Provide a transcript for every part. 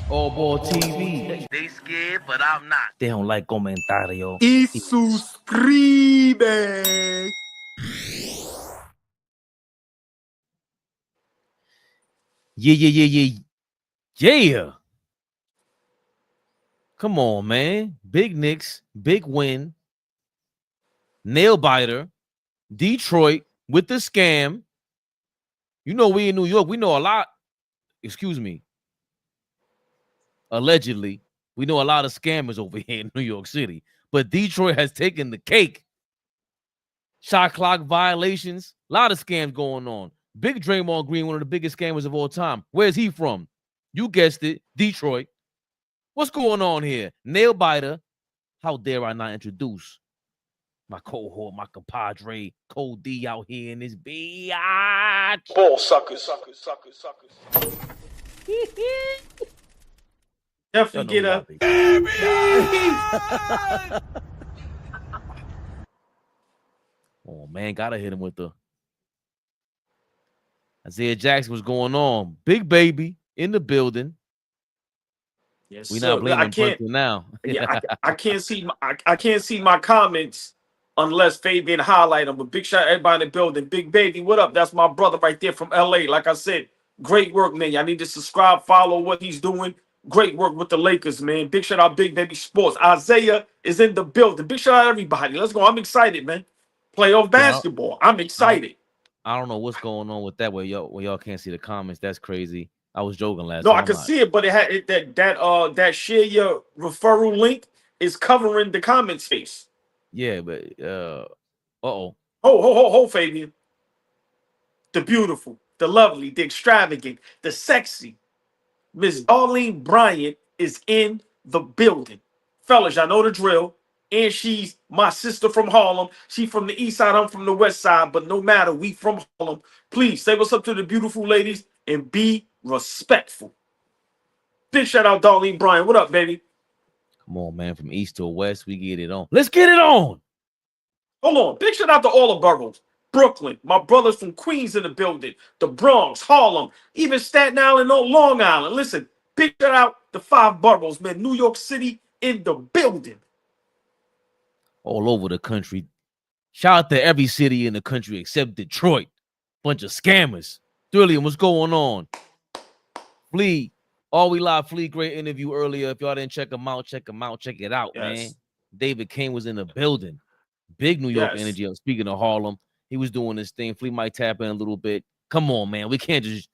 AllBall TV. They scared, but I'm not. They don't like comentario. Y suscribe. Yeah. Come on, man. Big Knicks, big win. Nail biter. Detroit with the scam. You know, we in New York, we know a lot. Excuse me. Allegedly, we know a lot of scammers over here in New York City. But Detroit has taken the cake. Shot clock violations. A lot of scams going on. Big Draymond Green, one of the biggest scammers of all time. Where's he from? You guessed it, Detroit. What's going on here? Nail biter. How dare I not introduce my cohort, my compadre, Code D out here in this biatch. Ball suckers. Definitely get up. Oh, man, gotta hit him with the Isaiah Jackson. What's going on? Big baby in the building. Yes, we not blaming him for now. Yeah, I can't see my comments unless Fabian highlight them. But big shout out to everybody in the building. Big baby, what up? That's my brother right there from LA. Like I said, great work, man. Y'all need to subscribe, follow what he's doing. Great work with the Lakers, man. Big shout out, Big Baby Sports. Isaiah is in the building. Big shout out everybody. Let's go. I'm excited, man. Playoff basketball. I'm excited. I don't know what's going on with that. Where y'all can't see the comments. That's crazy. I was joking last No, time. I can see it, but it had that share your referral link is covering the comment space. Yeah, but Ho, Fabian. The beautiful, the lovely, the extravagant, the sexy Miss Darlene Bryant is in the building. Fellas, I know the drill. And she's my sister from Harlem. She from the east side, I'm from the west side. But no matter, we from Harlem. Please say what's up to the beautiful ladies and be respectful. Big shout out, Darlene Bryant. What up, baby? Come on, man. From east to west, we get it on. Let's get it on. Hold on. Big shout out to all the boroughs. Brooklyn, my brothers from Queens in the building. The Bronx, Harlem, even Staten Island or Long Island. Listen, big shout out the 5 boroughs, man. New York City in the building. All over the country. Shout out to every city in the country except Detroit. Bunch of scammers. Trillium, what's going on? Flea, All We Live Flea, great interview earlier. If y'all didn't check him out, check it out, Yes. man. David Kane was in the building. Big New York energy. Speaking of Harlem, he was doing this thing. Flea might tap in a little bit. Come on, man. We can't just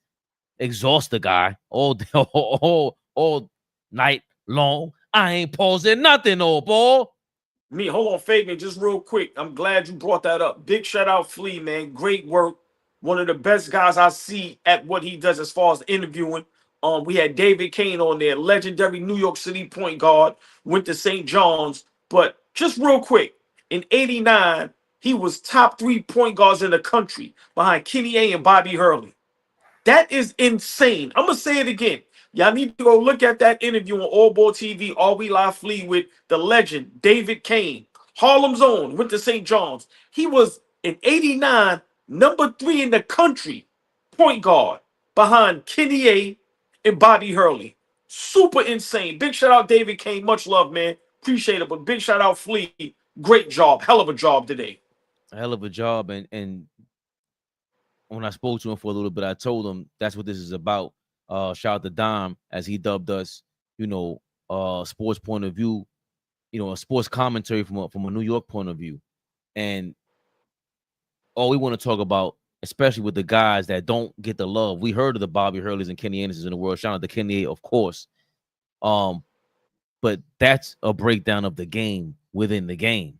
exhaust the guy all day, all night long. I ain't pausing nothing, old ball. Hold on, Fabian, just real quick. I'm glad you brought that up. Big shout out, Flea, man. Great work. One of the best guys I see at what he does as far as interviewing. We had David Kane on there, legendary New York City point guard, went to St. John's. But just real quick, in '89, he was top 3 point guards in the country behind Kenny A and Bobby Hurley. That is insane. I'm going to say it again. Y'all need to go look at that interview on AllBall TV, All We Live Flea with the legend, David Kane. Harlem's own, went to St. John's. He was, in '89, number 3 in the country, point guard, behind Kenny A and Bobby Hurley. Super insane. Big shout out, David Kane. Much love, man. Appreciate it. But big shout out, Flea. Great job. Hell of a job today. A hell of a job. And when I spoke to him for a little bit, I told him that's what this is about. Shout out to Dom, as he dubbed us, sports point of view, a sports commentary from a New York point of view. And all we want to talk about, especially with the guys that don't get the love. We heard of the Bobby Hurleys and Kenny Andersons in the world. Shout out to Kenny A, of course. But that's a breakdown of the game within the game.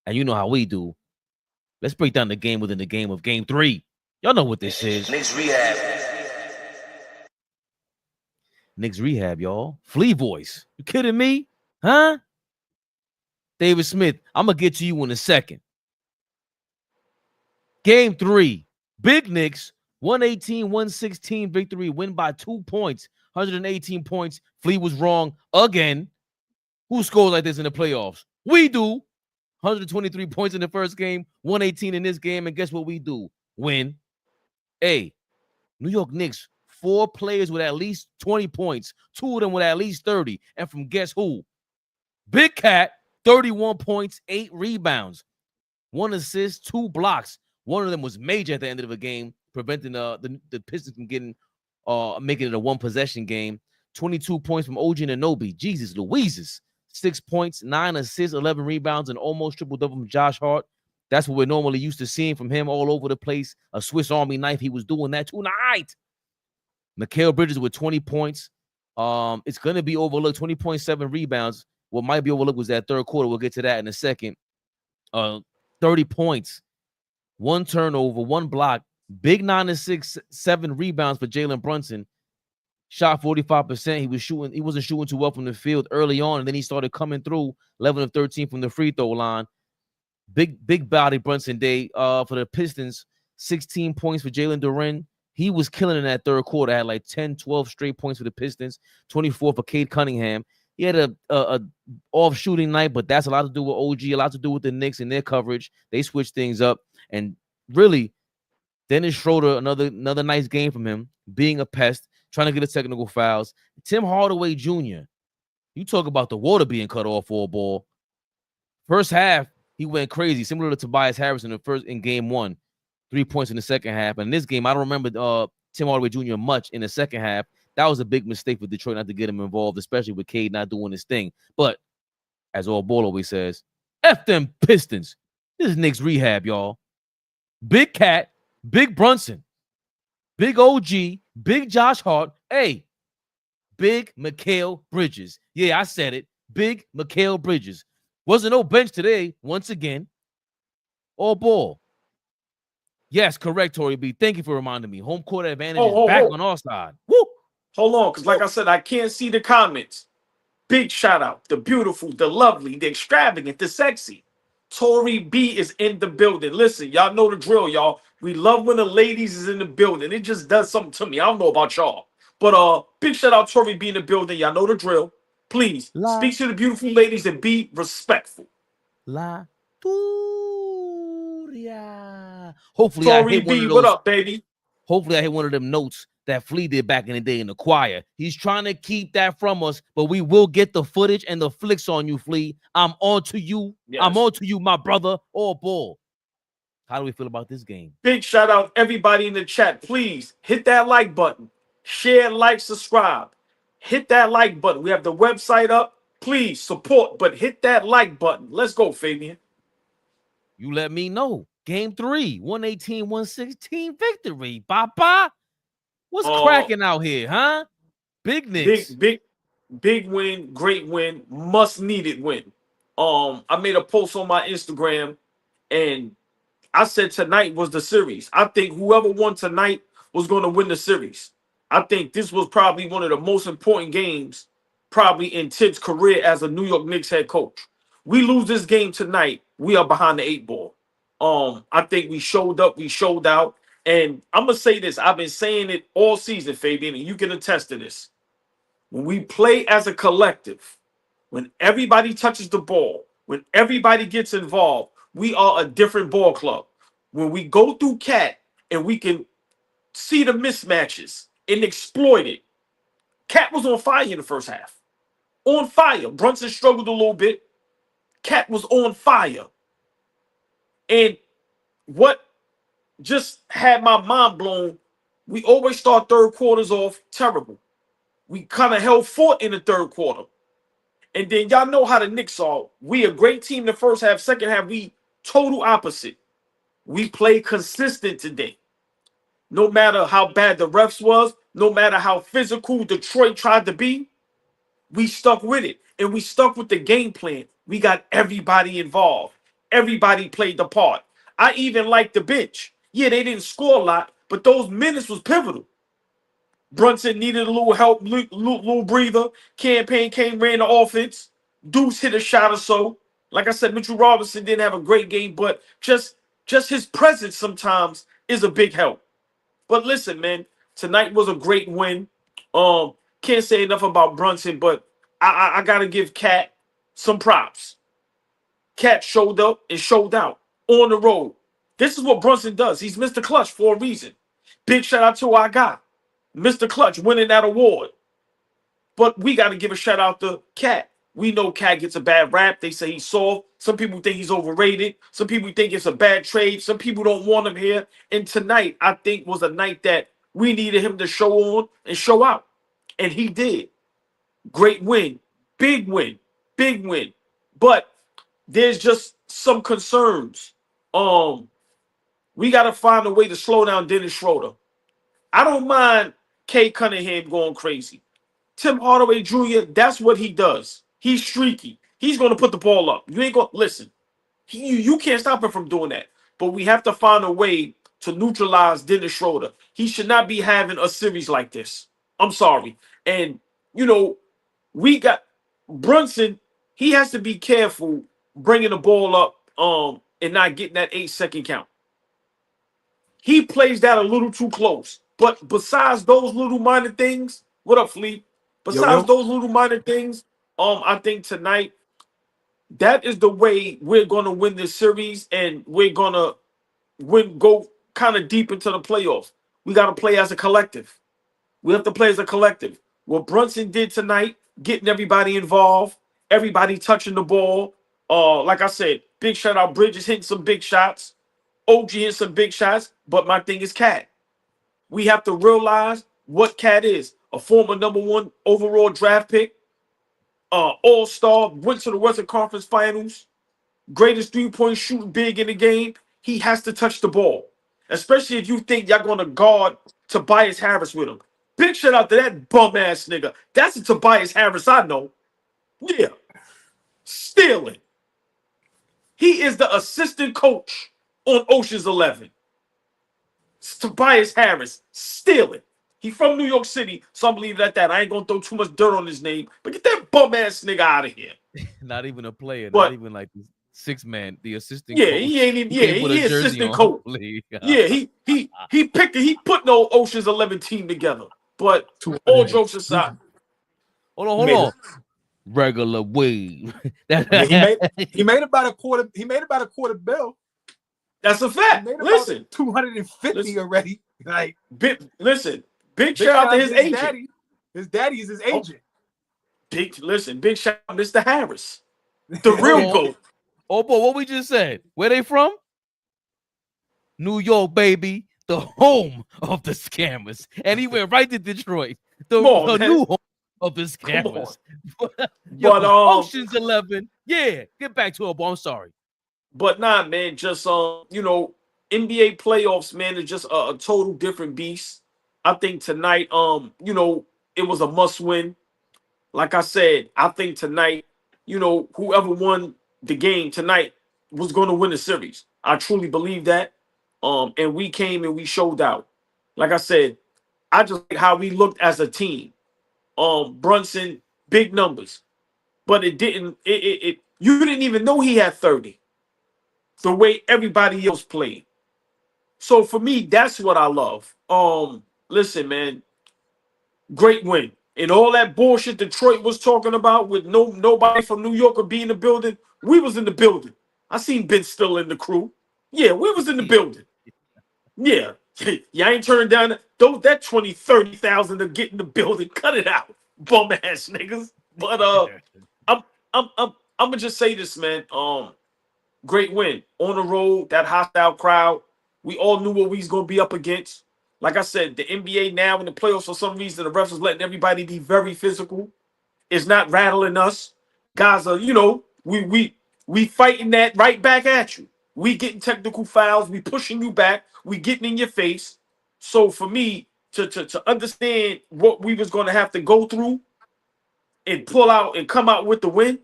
And you know how we do. Let's break down the game within the game of Game 3. Y'all know what this is. KNICKS Rehab. KNICKS Rehab, y'all. Flea voice. You kidding me? Huh? David Smith, I'm going to get to you in a second. Game 3. Big Knicks, 118-116 victory. Win by 2 points. 118 points. Flea was wrong again. Who scores like this in the playoffs? We do. 123 points in the first game. 118 in this game. And guess what we do? Win. Hey, New York Knicks 4 players with at least 20 points, 2 of them with at least 30. And from guess who? Big Cat, 31 points, 8 rebounds, 1 assist, 2 blocks. One of them was major at the end of the game, preventing the Pistons from getting making it a 1-possession game. 22 points from OG Anunoby. Jesus Louises. 6 points, 9 assists, 11 rebounds, and almost triple-double from Josh Hart. That's what we're normally used to seeing from him all over the place. A Swiss Army knife. He was doing that tonight. Mikal Bridges with 20 points. It's going to be overlooked. 20.7 rebounds. What might be overlooked was that third quarter. We'll get to that in a second. 30 points. 1 turnover, 1 block. Big 9 assists, 7 rebounds for Jalen Brunson. Shot 45%. He wasn't shooting too well from the field early on, and then he started coming through 11 of 13 from the free throw line. Big body Brunson day for the Pistons. 16 points for Jalen Duren. He was killing in that third quarter. Had like 10, 12 straight points for the Pistons. 24 for Cade Cunningham. He had a off shooting night, but that's a lot to do with OG, a lot to do with the Knicks and their coverage. They switched things up, and really, Dennis Schroeder, another nice game from him, being a pest, trying to get his technical fouls. Tim Hardaway Jr., you talk about the water being cut off for a ball. First half, he went crazy, similar to Tobias Harris in game 1. 3 points in the second half. And in this game, I don't remember Tim Hardaway Jr. much in the second half. That was a big mistake for Detroit not to get him involved, especially with Cade not doing his thing. But as AllBall always says, F them Pistons. This is Knicks Rehab, y'all. Big Cat, Big Brunson, Big OG, Big Josh Hart. Hey, Big Mikal Bridges. Yeah, I said it. Big Mikal Bridges. Wasn't no bench today, once again. AllBall. Yes, correct, Tori B. Thank you for reminding me. Home court advantage is back on our side. Woo! Hold on, because like I said, I can't see the comments. Big shout out. The beautiful, the lovely, the extravagant, the sexy. Tori B is in the building. Listen, y'all know the drill, y'all. We love when the ladies is in the building. It just does something to me. I don't know about y'all. But big shout out Tori B in the building. Y'all know the drill. Please speak to the beautiful ladies and be respectful. La Turia. Hopefully Tori I hit one B, of those. what up, baby? Hopefully I hit one of them notes that Flea did back in the day in the choir. He's trying to keep that from us, but we will get the footage and the flicks on you, Flea. I'm on to you. Yes. I'm on to you, my brother. AllBall. How do we feel about this game? Big shout out everybody in the chat. Please hit that like button. Share, like, subscribe. Hit that like button. We have the website up. Please support, but hit that like button. Let's go, Fabian. You let me know. Game 3, 118-116 victory. Papa. What's cracking out here, huh? Big Knicks. Big win, great win, must needed win. I made a post on my Instagram and I said tonight was the series. I think whoever won tonight was going to win the series. I think this was probably one of the most important games probably in Tibbs' career as a New York Knicks head coach. We lose this game tonight, we are behind the 8 ball. I think we showed up, we showed out. And I'm going to say this. I've been saying it all season, Fabian, and you can attest to this. When we play as a collective, when everybody touches the ball, when everybody gets involved, we are a different ball club. When we go through Cat and we can see the mismatches and exploit it. Cat was on fire in the first half. On fire. Brunson struggled a little bit. Cat was on fire. And what just had my mind blown, we always start third quarters off terrible. We kind of held fort in the third quarter. And then y'all know how the Knicks are. We a great team in the first half. Second half, we total opposite. We play consistent today. No matter how bad the refs was, no matter how physical Detroit tried to be, we stuck with it. And we stuck with the game plan. We got everybody involved. Everybody played the part. I even liked the bench. Yeah, they didn't score a lot, but those minutes was pivotal. Brunson needed a little help, little breather. Campaign came, ran the offense. Deuce hit a shot or so. Like I said, Mitchell Robinson didn't have a great game, but just his presence sometimes is a big help. But listen, man, tonight was a great win. Can't say enough about Brunson, but I gotta give Cat some props. Cat showed up and showed out on the road. This is what Brunson does. He's Mr. Clutch for a reason. Big shout out to our guy. Mr. Clutch winning that award. But we got to give a shout out to Cat. We know Cat gets a bad rap. They say he's soft. Some people think he's overrated. Some people think it's a bad trade. Some people don't want him here. And tonight, I think, was a night that we needed him to show on and show out. And he did. Great win. Big win. Big win. But there's just some concerns. We got to find a way to slow down Dennis Schroeder. I don't mind Kay Cunningham going crazy. Tim Hardaway Jr., that's what he does. He's streaky. He's going to put the ball up. You ain't going to listen. You can't stop him from doing that. But we have to find a way to neutralize Dennis Schroeder. He should not be having a series like this. I'm sorry. And, you know, we got Brunson. He has to be careful bringing the ball up and not getting that 8-second count. He plays that a little too close. But besides those little minor things, what up, Flea? Besides those little minor things, I think tonight that is the way we're gonna win this series, and we're gonna go kind of deep into the playoffs. We gotta play as a collective. We have to play as a collective. What Brunson did tonight, getting everybody involved, everybody touching the ball. Like I said, big shout out Bridges hitting some big shots, OG hitting some big shots. But my thing is Cat. We have to realize what Cat is. A former #1 overall draft pick, all-star, went to the Western Conference Finals, greatest three-point shooting big in the game. He has to touch the ball, especially if you think y'all going to guard Tobias Harris with him. Big shout out to that bum-ass nigga. That's a Tobias Harris I know. Yeah. Stealing. He is the assistant coach on Ocean's 11. It's Tobias Harris. Stealing. He from New York City, so I'm leaving it at that. I ain't gonna throw too much dirt on his name, but get that bum ass nigga out of here. Not even a player, not even like the 6-man, the assistant. Yeah, coach. he ain't even. Yeah, he assistant coach. Yeah, he picked it. He put no Ocean's 11 team together. But all jokes aside, hold on. Regular wave. he made about a quarter. He made about a quarter bill. That's a fact. Listen, 250 already. Like, listen. Big shout out to his agent. His daddy is his agent. Big shout out to Mr. Harris. The real GOAT. Oh boy, what we just said. Where they from? New York, baby. The home of the scammers. And he went right to Detroit. The new home of the scammers. But Ocean's 11. Yeah, get back to it, boy. I'm sorry. But nah, man, just you know, NBA playoffs, man, is just a total different beast. I think tonight, you know, it was a must win. Like I said, I think tonight, you know, whoever won the game tonight was going to win the series. I truly believe that. And we came and we showed out. Like I said, I just like how we looked as a team. Brunson, big numbers, but it didn't. You didn't even know he had 30. The way everybody else played. So for me, that's what I love. Listen, man, great win. And all that bullshit Detroit was talking about with nobody from New York or be in the building, we was in the building. I seen Ben still in the crew. Yeah, we was in the building. Yeah. You ain't turning down that 20, 30,000 to get in the building. Cut it out, bum ass niggas. But I'm gonna just say this, man. Great win on the road, that hostile crowd. We all knew what we was going to be up against. Like I said, the NBA now in the playoffs, for some reason, the refs is letting everybody be very physical. It's not rattling us. Guys are, you know, we fighting that right back at you. We getting technical fouls. We pushing you back. We getting in your face. So for me, to understand what we was going to have to go through and pull out and come out with the win,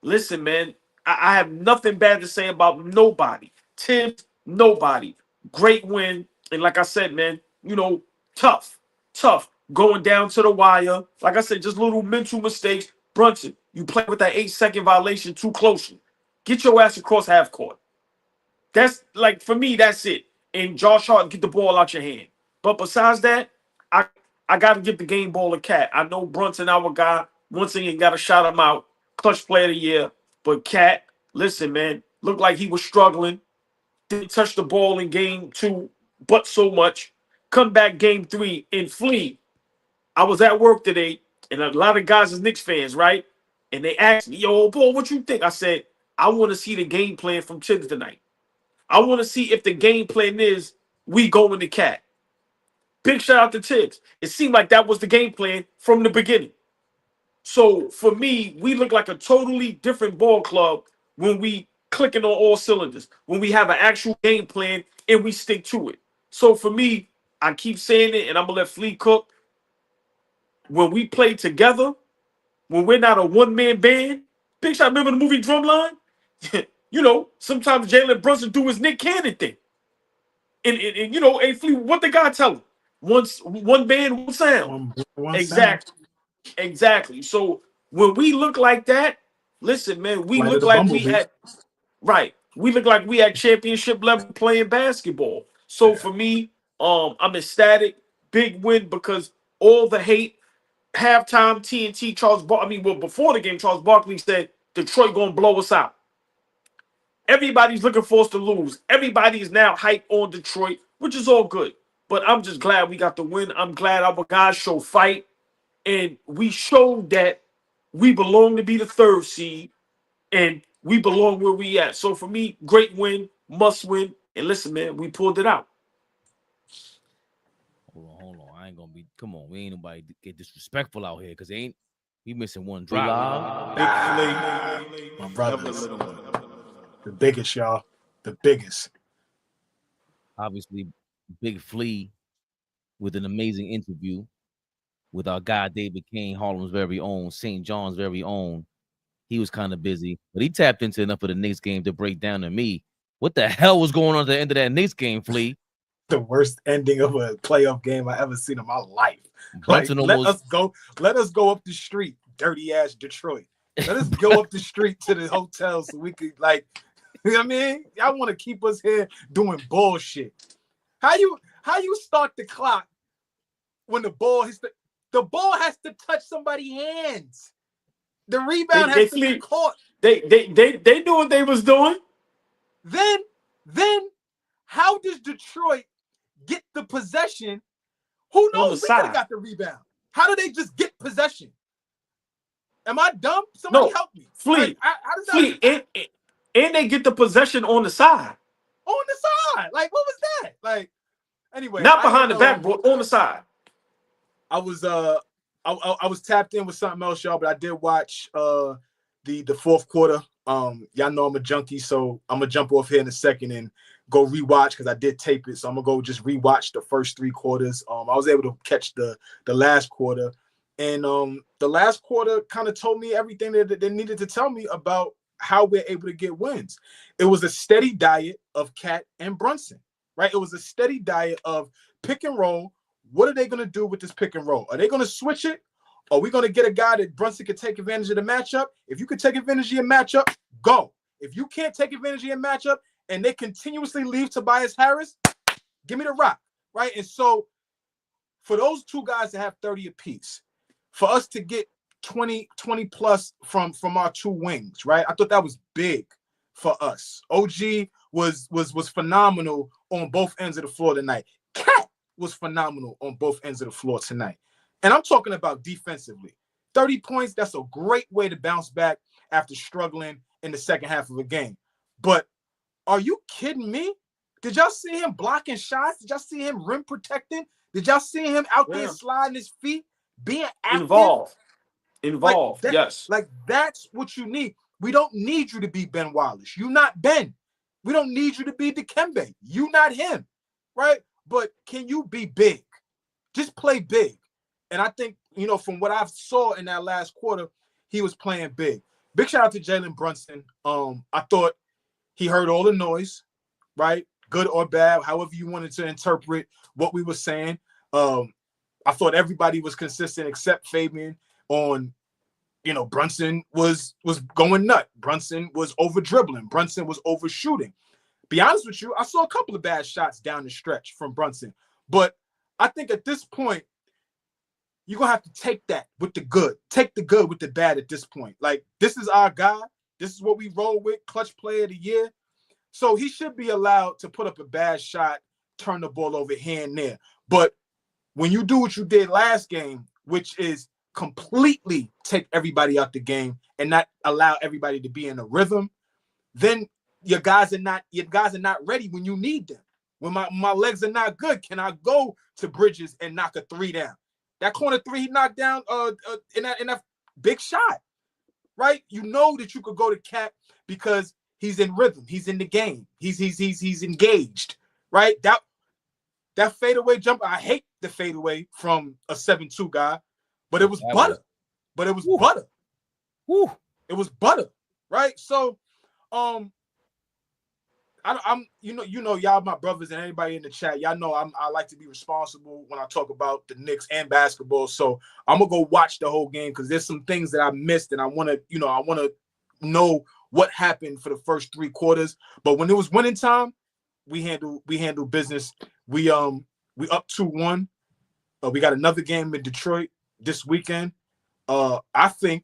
listen, man, I have nothing bad to say about nobody. Tibbs, nobody. Great win. And like I said, man, you know, tough. Going down to the wire. Like I said, just little mental mistakes. Brunson, you play with that 8-second violation too closely. Get your ass across half court. That's like, for me, that's it. And Josh Hart, get the ball out your hand. But besides that, I got to give the game ball a Cat. I know Brunson, our guy, once again, got to shout him out. Clutch player of the year. But Cat, listen, man, looked like he was struggling. Didn't touch the ball in game 2, but so much. come back game 3 and Flea. I was at work today, and a lot of guys is Knicks fans, right? And they asked me, yo, boy, what you think? I said, I want to see the game plan from Tibbs tonight. I want to see if the game plan is we go in the cat. Big shout out to Tibbs. It seemed like that was the game plan from the beginning. So for me, we look like a totally different ball club when we clicking on all cylinders, when we have an actual game plan and we stick to it. So for me, I keep saying it, and I'm gonna let Flea cook. When we play together, when we're not a one-man band, Big Shot, remember the movie Drumline? You know, sometimes Jalen Brunson do his Nick Cannon thing. And you know, hey, Flea, what the guy tell him? One band, one sound. Exactly. Exactly. So when we look like that, listen, man, we look like we had we look like we had championship level playing basketball. So for me, I'm ecstatic, big win, because all the hate, halftime TNT, before the game, Charles Barkley said Detroit gonna blow us out. Everybody's looking for us to lose. Everybody is now hyped on Detroit, which is all good. But I'm just glad we got the win. I'm glad our guys show fight. And we showed that we belong to be the 3rd seed, and we belong where we at. So for me, great win, must win. And listen, man, we pulled it out. Hold on. I ain't gonna be. Come on, we ain't nobody get disrespectful out here, because we missing one drop. My brothers, the biggest, y'all, the biggest. Obviously, Big Flea with an amazing interview with our guy David Kane, Harlem's very own, St. John's very own. He was kind of busy, but he tapped into enough of the Knicks game to break down to me what the hell was going on at the end of that Knicks game, Flea. The worst ending of a playoff game I ever seen in my life. Brunson let us go up the street, dirty ass Detroit. Let us go up the street to the hotel so we could, like, you know what I mean? Y'all want to keep us here doing bullshit. How you start the clock when the ball hits the ball has to touch somebody's hands. The rebound has to be caught. They knew what they was doing. Then how does Detroit get the possession? Who knows? We could have got the rebound. How do they just get possession? Am I dumb? Somebody help me. Flea. And they get the possession on the side. On the side. Like, what was that? Like, anyway. Not behind the backboard, on the side. I was tapped in with something else, y'all, but I did watch the 4th quarter. Y'all know I'm a junkie, so I'm gonna jump off here in a second and go rewatch, because I did tape it. So I'm gonna go just rewatch the first 3 quarters. I was able to catch the last quarter, and the last quarter kind of told me everything that they needed to tell me about how we're able to get wins. It was a steady diet of Cat and Brunson, right? It was a steady diet of pick and roll. What are they going to do with this pick and roll? Are they going to switch it? Are we going to get a guy that Brunson can take advantage of the matchup? If you can take advantage of your matchup, go. If you can't take advantage of your matchup and they continuously leave Tobias Harris, give me the rock, right? And so for those 2 guys to have 30 apiece, for us to get 20 plus from our 2 wings, right? I thought that was big for us. OG was phenomenal on both ends of the floor tonight. Cat was phenomenal on both ends of the floor tonight. And I'm talking about defensively. 30 points, that's a great way to bounce back after struggling in the second half of a game. But are you kidding me? Did y'all see him blocking shots? Did y'all see him rim protecting? Did y'all see him out there sliding his feet, being active? Involved, yes. Like, that's what you need. We don't need you to be Ben Wallace. You not Ben. We don't need you to be Dikembe. You not him, right? But can you be big? Just play big. And I think, you know, from what I saw in that last quarter, he was playing big. Big shout out to Jalen Brunson. I thought he heard all the noise, right? Good or bad, however you wanted to interpret what we were saying. I thought everybody was consistent except Fabian on, you know, Brunson was going nut. Brunson was over dribbling. Brunson was overshooting. Be honest with you, I saw a couple of bad shots down the stretch from Brunson. But I think at this point, you're going to have to take that with the good. Take the good with the bad at this point. Like, this is our guy. This is what we roll with, clutch player of the year. So he should be allowed to put up a bad shot, turn the ball over here and there. But when you do what you did last game, which is completely take everybody out the game and not allow everybody to be in a rhythm, then your guys are not ready when you need them. When my legs are not good, can I go to Bridges and knock a 3 down? That corner 3 he knocked down in that big shot, right? You know that you could go to Cat because he's in rhythm, he's in the game, he's engaged, right? That fadeaway jump, I hate the fadeaway from a 7-2 guy, but it was butter. But it was butter. Woo. It was butter, right? So, I'm you know y'all my brothers and anybody in the chat, y'all know I like to be responsible when I talk about the Knicks and basketball. So I'm gonna go watch the whole game because there's some things that I missed and I want to know what happened for the first 3 quarters. But when it was winning time, we handle business. We up 2-1. We got another game in Detroit this weekend. I think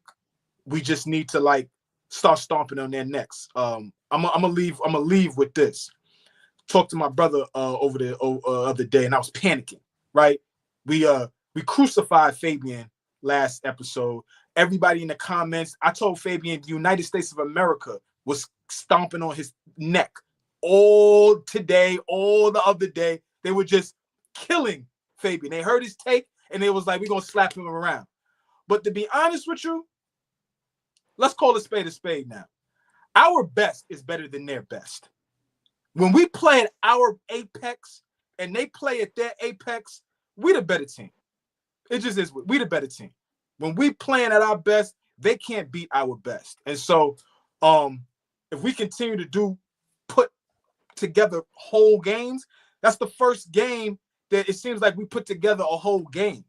we just need to like start stomping on their necks. I'm gonna leave with this. Talked to my brother over the other day, and I was panicking. Right? We crucified Fabian last episode. Everybody in the comments, I told Fabian the United States of America was stomping on his neck all today, all the other day. They were just killing Fabian. They heard his take, and they was like, we're gonna slap him around. But to be honest with you, let's call a spade now. Our best is better than their best. When we play at our apex and they play at their apex, we the better team. It just is. We the better team. When we playing at our best, they can't beat our best. And so if we continue to put together whole games, that's the first game that it seems like we put together a whole game,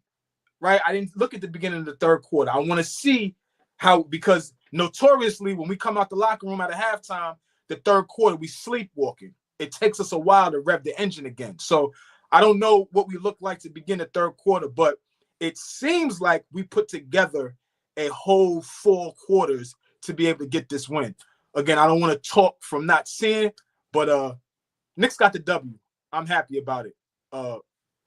right? I didn't look at the beginning of the third quarter. I want to see how, because notoriously when we come out the locker room at a halftime, the third quarter, we sleepwalking. It takes us a while to rev the engine again. So I don't know what we look like to begin the third quarter, but it seems like we put together a whole 4 quarters to be able to get this win. Again, I don't want to talk from not seeing, but Knicks got the W. I'm happy about it.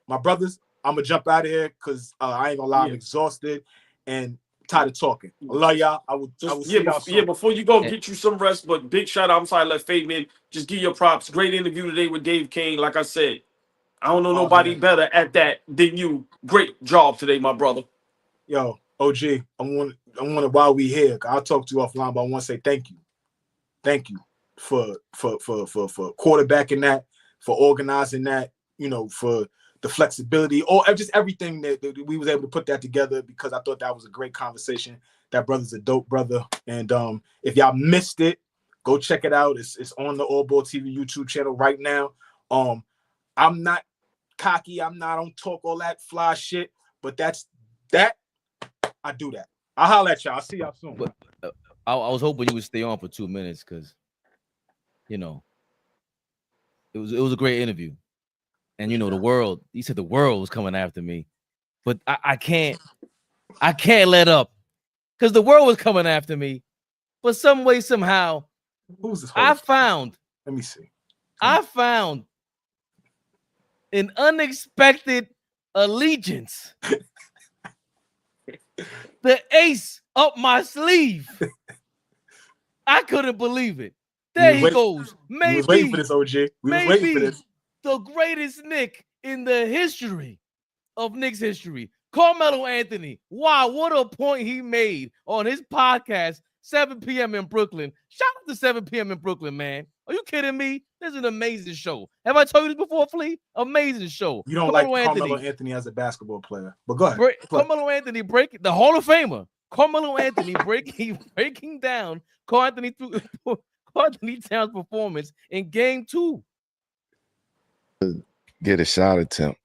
My brothers, I'm gonna jump out of here because I ain't gonna lie, I'm exhausted and tired of talking. I love y'all. I will see y'all soon. Before you go, get you some rest. But big shout out. I'm sorry, let Fabian just give your props. Great interview today with Dave Kane. Like I said, I don't know nobody better at that than you. Great job today, my brother. Yo, OG, I want to while we here, I'll talk to you offline, but I want to say thank you. Thank you for quarterbacking that, for organizing that, for the flexibility, or just everything that we was able to put that together, because I thought that was a great conversation. That brother's a dope brother. And if y'all missed it, go check it out. It's on the AllBall TV YouTube channel right now. I'm not cocky. I don't talk all that fly shit, but that I do that. I'll holler at y'all. I'll see y'all soon. But I was hoping you would stay on for 2 minutes because, it was a great interview. And the world, you said the world was coming after me, but I can't let up because the world was coming after me. But some way, somehow, who's this? I found. Let me see. I found an unexpected allegiance. The ace up my sleeve. I couldn't believe it. There he goes. Maybe we was waiting for this, OG. We was waiting for this. The greatest Knick in the history of Knicks history, Carmelo Anthony. Wow, what a point he made on his podcast, 7 p.m. in Brooklyn. Shout out to 7 p.m. in Brooklyn, man. Are you kidding me? This is an amazing show. Have I told you this before, Flea? Amazing show. You don't like Carmelo Anthony as a basketball player, but go ahead. Carmelo Anthony breaking the Hall of Famer. Carmelo Anthony breaking down Carl Anthony Towns' performance in Game 2. Get a shot attempt.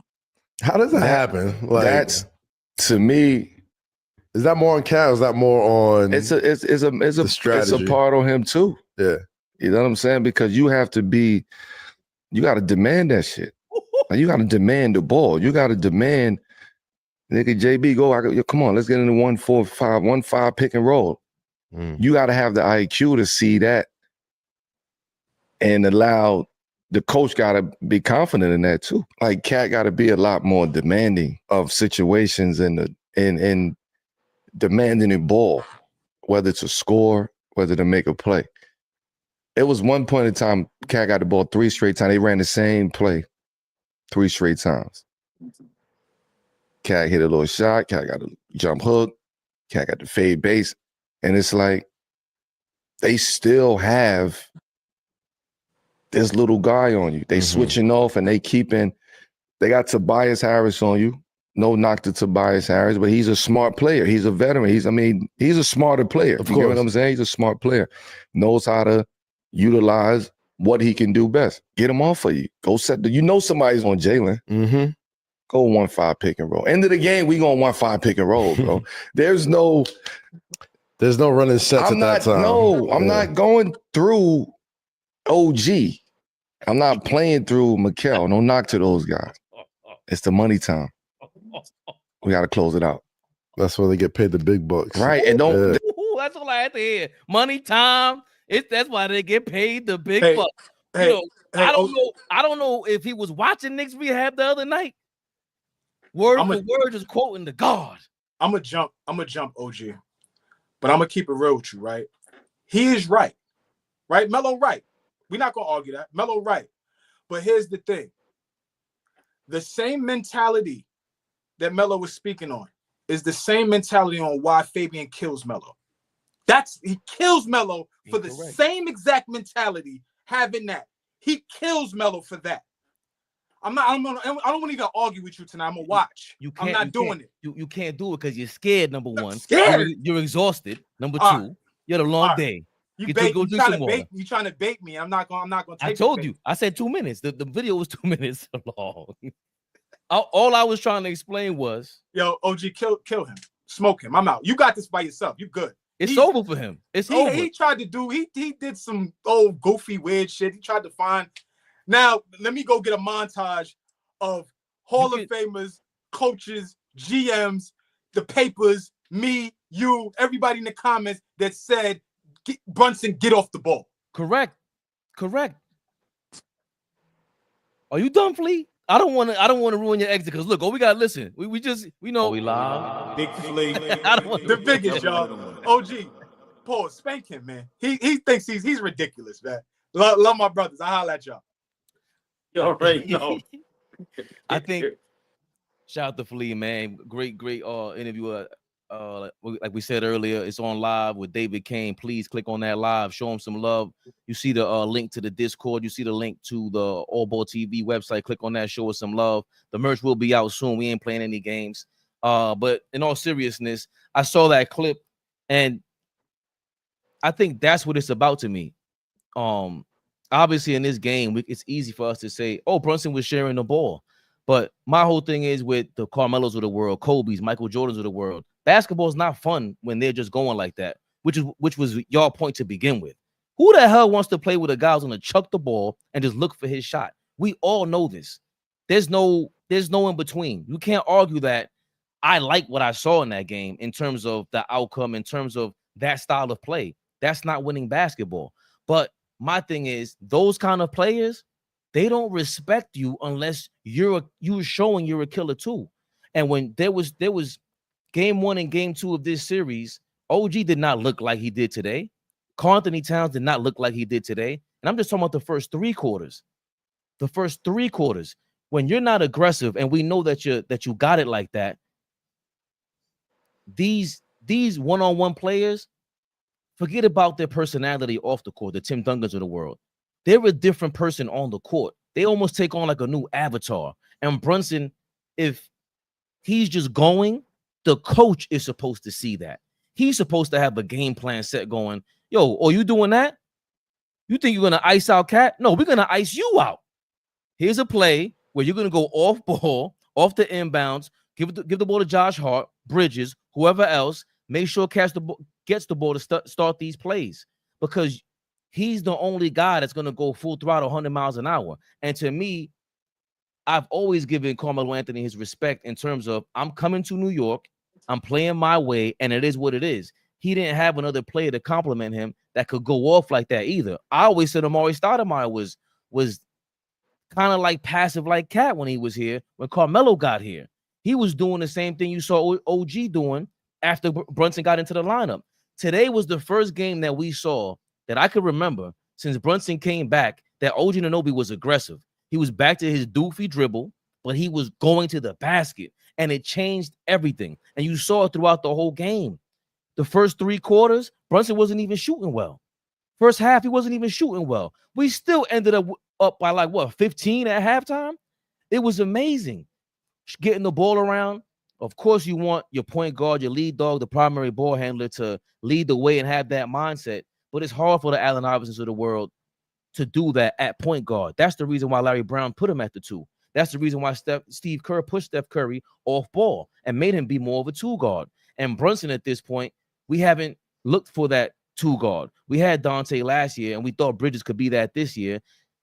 How does that happen? Like, that's, to me, is that more on Cat? Is that more on? It's a part on him too. Yeah, you know what I'm saying? Because you have to be, you got to demand that shit. Like, you got to demand the ball. You got to demand, nigga, JB, go. Come on, let's get into 1-4-5 pick and roll. You got to have the IQ to see that and allow the coach got to be confident in that too. Like Cat got to be a lot more demanding of situations and demanding the ball, whether to score, whether to make a play. It was one point in time, Cat got the ball 3 straight times. They ran the same play 3 straight times. Cat hit a little shot. Cat got a jump hook. Cat got the fade base. And it's like they still have this little guy on you. They switching off and they got Tobias Harris on you. No knock to Tobias Harris, but he's a smart player. He's a veteran. He's a smarter player. Of you course. know what I'm saying? He's a smart player. Knows how to utilize what he can do best. Get him off of you. Go set somebody's on Jalen. Mm-hmm. Go 1-5 pick and roll. End of the game, we going 1-5 pick and roll, bro. There's no running sets at that time. No, I'm not going through OG. I'm not playing through Mikal. No knock to those guys. It's the money time. We got to close it out. That's where they get paid the big bucks. Right. And don't. Yeah. That's all I had to hear. Money time. That's why they get paid the big bucks. Hey, You know, I don't know if he was watching Knicks Rehab the other night. Word for word, just quoting the God. I'm gonna jump OG, but I'm gonna keep it real with you, right? He is right, Melo right. We're not gonna argue that. Melo right. But here's the thing: the same mentality that Melo was speaking on is the same mentality on why Fabian kills Melo. He kills Melo for the same exact mentality, having that. He kills Melo for that. I don't want to even argue with you tonight. I'm gonna watch. I'm not doing it. You can't do it because you're scared. Number one, scared. You're exhausted. Number two, you had a long day. You trying to bait me. I'm not gonna take I told you. I said 2 minutes. The video was 2 minutes long. All I was trying to explain was, yo, OG, kill him, smoke him. I'm out. You got this by yourself. You good. It's over for him. It's over. He tried to do. He did some old goofy weird shit. He tried to find. Now let me go get a montage of Hall of Famers, coaches, GMs, the papers, me, you, everybody in the comments that said Brunson, get off the ball. Correct. Are you done, Flea? I don't want to ruin your exit because look, we gotta listen. We know we live. Big Flea, the biggest, y'all. OG, Paul, spank him, man. He thinks he's ridiculous, man. Love my brothers. I holla at y'all. You already know. I think shout out to Flea, man. Great interview. Like we said earlier, it's on live with David Kane. Please click on that live. Show him some love. You see the link to the Discord. You see the link to the AllBall TV website. Click on that. Show us some love. The merch will be out soon. We ain't playing any games. But in all seriousness, I saw that clip, and I think that's what it's about to me. Obviously, in this game, it's easy for us to say, "Oh, Brunson was sharing the ball," but my whole thing is with the Carmelos of the world, Kobe's, Michael Jordans of the world. Basketball is not fun when they're just going like that, which was y'all point to begin with. Who the hell wants to play with a guy who's gonna chuck the ball and just look for his shot? We all know this. There's no in between. You can't argue that. I like what I saw in that game in terms of the outcome, in terms of that style of play. That's not winning basketball. But my thing is, those kind of players, they don't respect you unless you're showing you're a killer too. And when there was game 1 and game 2 of this series, OG did not look like he did today. Karl Anthony Towns did not look like he did today. And I'm just talking about the first 3 quarters. The first 3 quarters, when you're not aggressive, and we know that you got it like that. These one-on-one players, forget about their personality off the court, the Tim Dungans of the world. They're a different person on the court. They almost take on like a new avatar. And Brunson, if he's just going, the coach is supposed to see that. He's supposed to have a game plan set going. Yo, are you doing that? You think you're going to ice out Cat? No, we're going to ice you out. Here's a play where you're going to go off ball, off the inbounds, give the ball to Josh Hart, Bridges, whoever else. Make sure Cat gets the ball to start these plays, because he's the only guy that's going to go full throttle 100 miles an hour. And to me, I've always given Carmelo Anthony his respect in terms of, I'm coming to New York, I'm playing my way, and it is what it is. He didn't have another player to compliment him that could go off like that either. I always said Amari Stoudemire was kind of like passive like Cat when he was here, when Carmelo got here. He was doing the same thing you saw OG doing after Brunson got into the lineup. Today was the first game that we saw that I could remember since Brunson came back that OG Anunoby was aggressive. He was back to his doofy dribble, but he was going to the basket, and it changed everything. And you saw it throughout the whole game. The first 3 quarters, Brunson wasn't even shooting well. First half, he wasn't even shooting well. We still ended up by like, what, 15 at halftime? It was amazing. Getting the ball around. Of course, you want your point guard, your lead dog, the primary ball handler to lead the way and have that mindset. But it's hard for the Allen Iversons of the world to do that at point guard. That's the reason why Larry Brown put him at the 2. That's the reason why Steve Kerr pushed Steph Curry off ball and made him be more of a 2 guard. And Brunson at this point, we haven't looked for that 2 guard. We had Dante last year, and we thought Bridges could be that this year.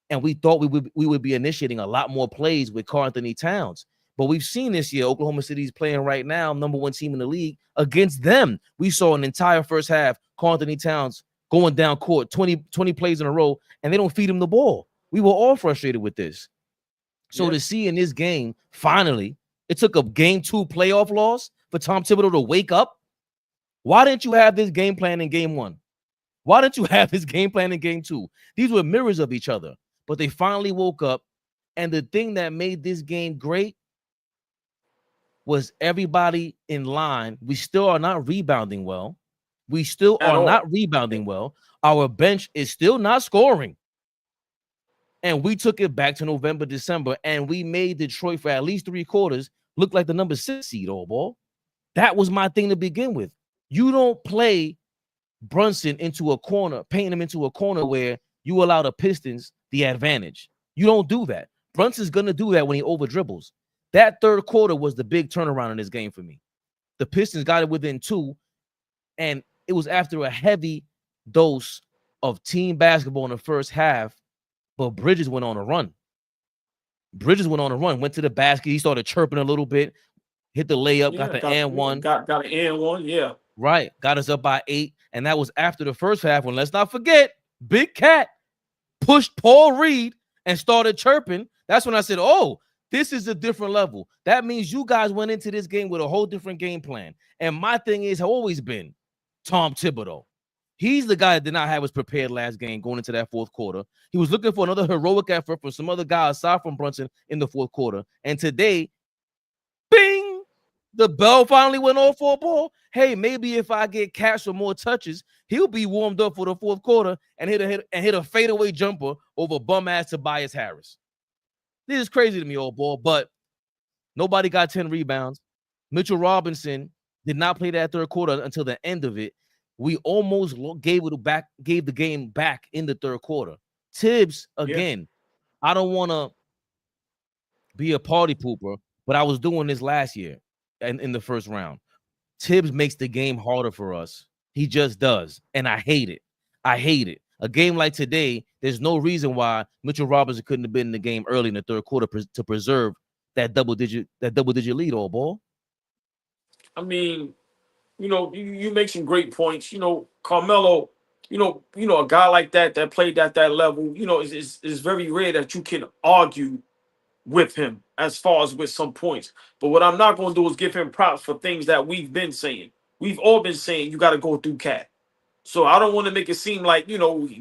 And we thought we would be initiating a lot more plays with Karl-Anthony Towns. But we've seen this year, Oklahoma City's playing right now, #1 team in the league. Against them, we saw an entire first half, Karl-Anthony Towns going down court, 20 plays in a row, and they don't feed him the ball. We were all frustrated with this. So to see in this game, finally, it took a game 2 playoff loss for Tom Thibodeau to wake up. Why didn't you have this game plan in game 1? Why didn't you have this game plan in game 2? These were mirrors of each other, but they finally woke up. And the thing that made this game great was everybody in line. We still are not rebounding well. We still are not rebounding well. Our bench is still not scoring. And we took it back to November, December, and we made Detroit for at least 3 quarters look like the #6 seed, AllBall. That was my thing to begin with. You don't play Brunson into a corner, painting him into a corner where you allow the Pistons the advantage. You don't do that. Brunson's going to do that when he over dribbles. That 3rd quarter was the big turnaround in this game for me. The Pistons got it within 2, and it was after a heavy dose of team basketball in the first half, but Bridges went on a run. Went to the basket. He started chirping a little bit, hit the layup, got the and one. Got an and one, yeah. Right. Got us up by 8, and that was after the first half when, let's not forget, Big Cat pushed Paul Reed and started chirping. That's when I said, oh, this is a different level. That means you guys went into this game with a whole different game plan. And my thing is always been Tom Thibodeau. He's the guy that did not have us prepared last game going into that 4th quarter. He was looking for another heroic effort from some other guy aside from Brunson in the 4th quarter. And today, bing, the bell finally went off for a ball. Hey, maybe if I get Cash for more touches, he'll be warmed up for the 4th quarter and hit a fadeaway jumper over bum-ass Tobias Harris. This is crazy to me, AllBall, but nobody got 10 rebounds. Mitchell Robinson did not play that 3rd quarter until the end of it. We almost gave the game back in the 3rd quarter. Tibbs, again, I don't want to be a party pooper, but I was doing this last year in the first round. Tibbs makes the game harder for us. He just does, and I hate it. A game like today, there's no reason why Mitchell Robinson couldn't have been in the game early in the 3rd quarter to preserve that double-digit lead, AllBall. I mean, you make some great points. Carmelo, a guy like that played at that level, is very rare that you can argue with him as far as with some points. But what I'm not going to do is give him props for things that we've been saying. We've all been saying you got to go through Cat. So I don't want to make it seem like,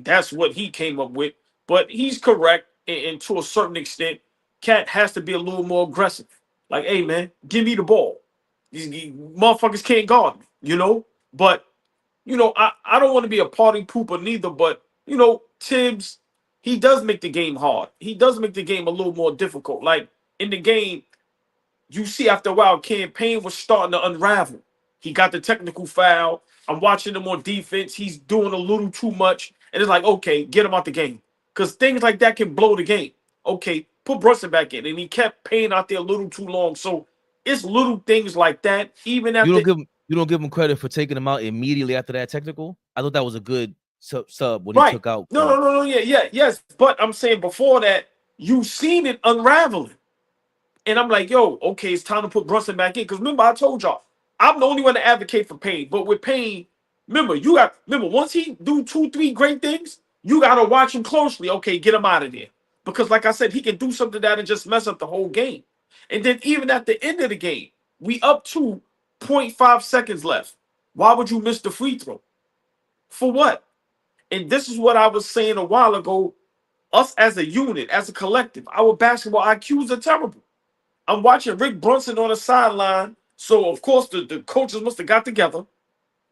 that's what he came up with. But he's correct, and to a certain extent, Cat has to be a little more aggressive. Like, hey, man, give me the ball. These motherfuckers can't guard me, But, I don't want to be a party pooper neither, but, Tibbs, he does make the game hard. He does make the game a little more difficult. Like, in the game, you see after a while, campaign was starting to unravel. He got the technical foul. I'm watching him on defense. He's doing a little too much. And it's like, okay, get him out the game. Because things like that can blow the game. Okay, put Brunson back in. And he kept Payne out there a little too long. So it's little things like that. Even after you don't give him credit for taking him out immediately after that technical. I thought that was a good sub when he took out. No, yes. But I'm saying before that, you've seen it unraveling. And I'm like, yo, okay, it's time to put Brunson back in. Because remember, I told y'all, I'm the only one to advocate for Payne. But with Payne, remember, once he do 2-3 great things, you got to watch him closely. Okay, get him out of there. Because, like I said, he can do something that'll just mess up the whole game. And then even at the end of the game, we up to 0.5 seconds left. Why would you miss the free throw? For what? And this is what I was saying a while ago. Us as a unit, as a collective, our basketball IQs are terrible. I'm watching Rick Brunson on the sideline. So, of course, the coaches must have got together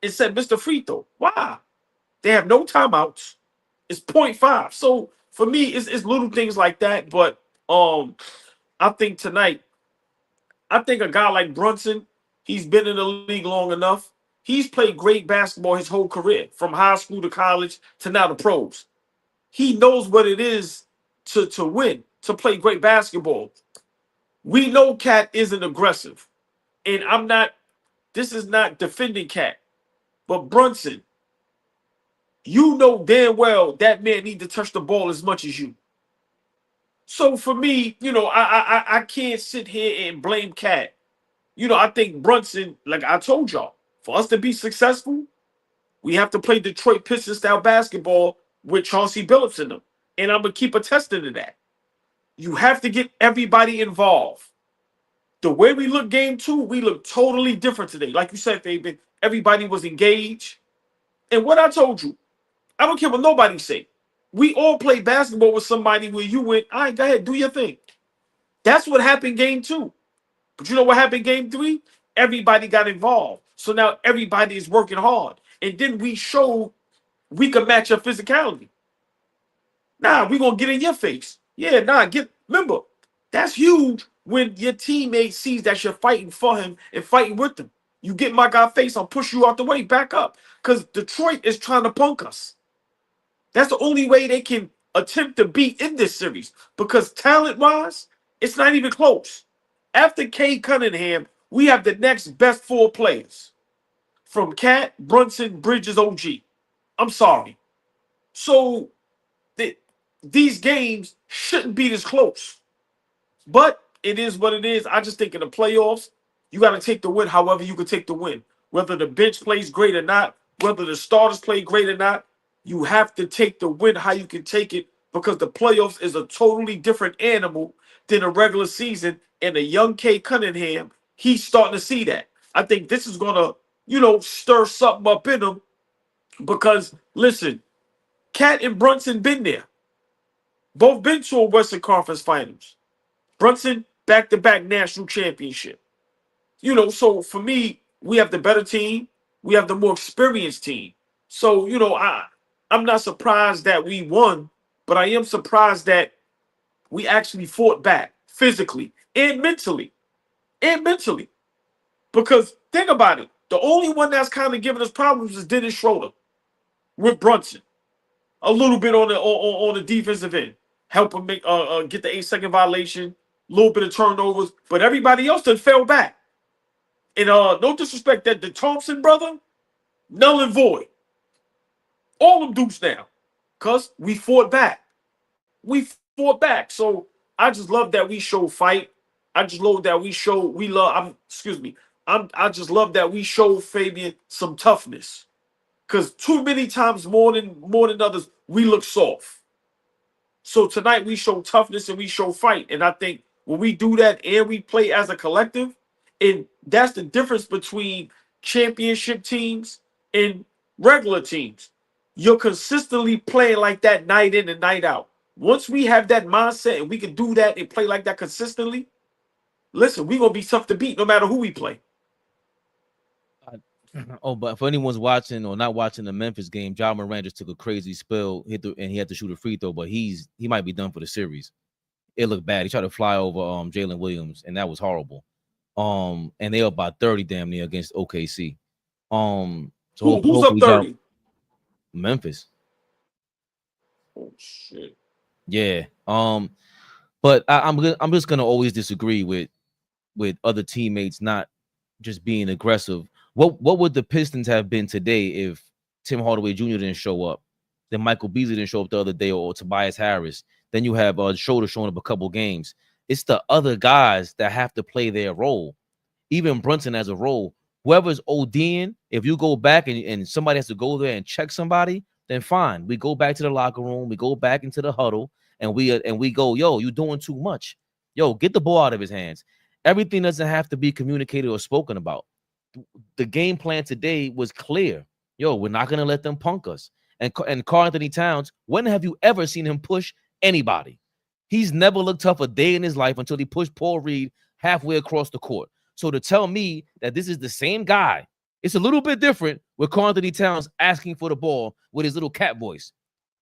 and said, Mr. Free Throw. Why? They have no timeouts. It's 0.5. So, for me, it's little things like that. But I think tonight, I think a guy like Brunson, he's been in the league long enough. He's played great basketball his whole career, from high school to college to now the pros. He knows what it is to win, to play great basketball. We know Cat isn't aggressive. And this is not defending Cat. But Brunson, you know damn well that man needs to touch the ball as much as you. So for me, I can't sit here and blame Cat. I think Brunson, like I told y'all, for us to be successful, we have to play Detroit Pistons style basketball with Chauncey Billups in them. And I'm going to keep attesting to that. You have to get everybody involved. The way we look game 2, we look totally different today. Like you said, Fabian, everybody was engaged. And what I told you, I don't care what nobody say. We all play basketball with somebody where you went, all right, go ahead, do your thing. That's what happened game 2. But you know what happened game 3? Everybody got involved. So now everybody is working hard. And then we showed we could match your physicality. Nah, we're going to get in your face. Yeah, remember, that's huge when your teammate sees that you're fighting for him and fighting with them. You get my guy face, I'll push you out the way, back up. Because Detroit is trying to punk us. That's the only way they can attempt to beat in this series. Because talent-wise, it's not even close. After Cade Cunningham, we have the next best 4 players. From Cat, Brunson, Bridges, OG. I'm sorry. So these games shouldn't be this close. But it is what it is. I just think in the playoffs, you got to take the win however you can take the win. Whether the bench plays great or not, whether the starters play great or not, you have to take the win how you can take it, because the playoffs is a totally different animal than a regular season. And a young Cade Cunningham, he's starting to see that. I think this is going to, stir something up in him, because, listen, Cat and Brunson been there. Both been to a Western Conference Finals. Brunson, back-to-back national championship. So for me, we have the better team. We have the more experienced team. So, I'm not surprised that we won, but I am surprised that we actually fought back physically and mentally. Because think about it. The only one that's kind of giving us problems is Dennis Schroeder with Brunson. A little bit on the defensive end. Help him make get the 8-second violation, a little bit of turnovers, but everybody else done fell back. And no disrespect, that the Thompson brother, null and void. All them dudes now. Because we fought back. So I just love that we show fight. I just love that we show I just love that we show Fabian some toughness. Because too many times more than others, we look soft. So tonight we show toughness and we show fight. And I think when we do that and we play as a collective, and that's the difference between championship teams and regular teams. You're consistently playing like that night in and night out. Once we have that mindset and we can do that and play like that consistently, listen, we're going to be tough to beat no matter who we play. Oh, but for anyone's watching or not watching the Memphis game, Ja Morant just took a crazy spill, and he had to shoot a free throw, but he might be done for the series. It looked bad. He tried to fly over Jalen Williams, and that was horrible. And they were about 30 damn near against OKC. So who's up 30? Memphis. Oh shit. Yeah. But I'm just gonna always disagree with other teammates not just being aggressive. What would the Pistons have been today if Tim Hardaway Jr. didn't show up? Then Michael Beasley didn't show up the other day, or Tobias Harris. Then you have Schroeder showing up a couple games. It's the other guys that have to play their role. Even Brunson has a role. Whoever's ODing, if you go back and somebody has to go there and check somebody, then fine. We go back to the locker room. We go back into the huddle, and we go, yo, you doing too much. Yo, get the ball out of his hands. Everything doesn't have to be communicated or spoken about. The game plan today was clear. Yo, we're not gonna let them punk us. And Karl Anthony Towns, when have you ever seen him push anybody? He's never looked tough a day in his life until he pushed Paul Reed halfway across the court. So to tell me that this is the same guy, it's a little bit different with Karl Anthony Towns asking for the ball with his little cat voice.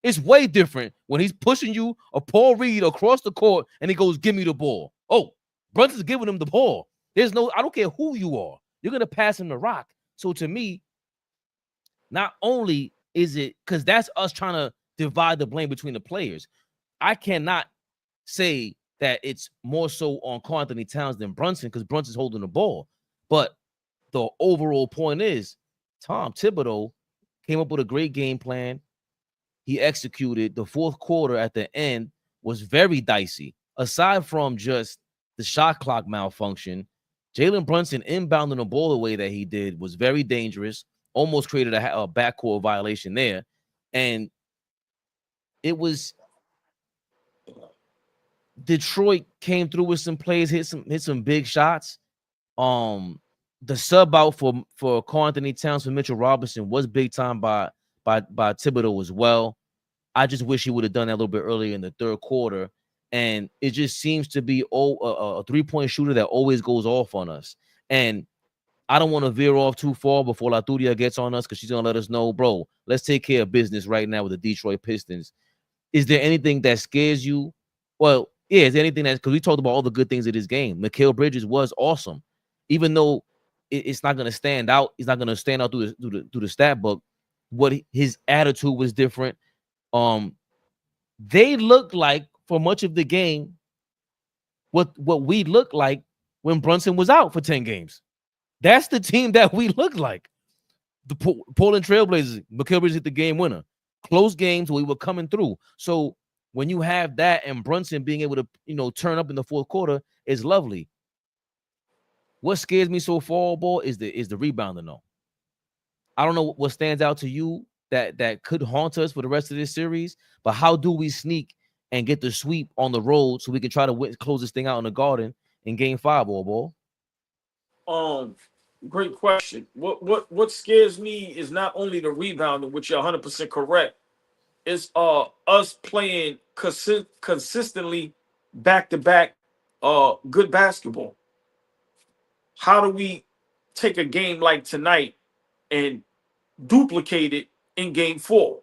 It's way different when he's pushing you or Paul Reed across the court and he goes, give me the ball. Oh, Brunson's giving him the ball. There's no, I don't care who you are. You're going to pass him the rock. So to me, not only is it, because that's us trying to divide the blame between the players. I cannot say that it's more so on Karl Anthony Towns than Brunson because Brunson's holding the ball. But the overall point is Tom Thibodeau came up with a great game plan. He executed. The fourth quarter at the end was very dicey. Aside from just the shot clock malfunction, Jalen Brunson inbounding the ball the way that he did was very dangerous. Almost created a backcourt violation there. And it was Detroit came through with some plays, hit some big shots. The sub out for Karl Anthony Towns for Mitchell Robinson was big time by Thibodeau as well. I just wish he would have done that a little bit earlier in the third quarter. And it just seems to be a three-point shooter that always goes off on us. And I don't want to veer off too far before La Turia gets on us because she's going to let us know, bro, let's take care of business right now with the Detroit Pistons. Is there anything that scares you? Well, yeah, is there anything that, because we talked about all the good things of this game. Mikal Bridges was awesome. Even though it's not going to stand out, he's not going to stand out through the stat book. What his attitude was different. They looked like for much of the game what we looked like when Brunson was out for 10 games. That's the team that we look like. The Portland Trailblazers, Mikal Bridges hit the game winner. Close games where we were coming through. So when you have that and Brunson being able to, turn up in the fourth quarter is lovely. What scares me so far, ball, is the rebounding though. I don't know what stands out to you that could haunt us for the rest of this series, but how do we sneak and get the sweep on the road so we can try to close this thing out in the Garden in Game 5, ball? Great question. What scares me is not only the rebounding, which you're 100% correct. It's us playing consistently back-to-back good basketball. How do we take a game like tonight and duplicate it in Game 4,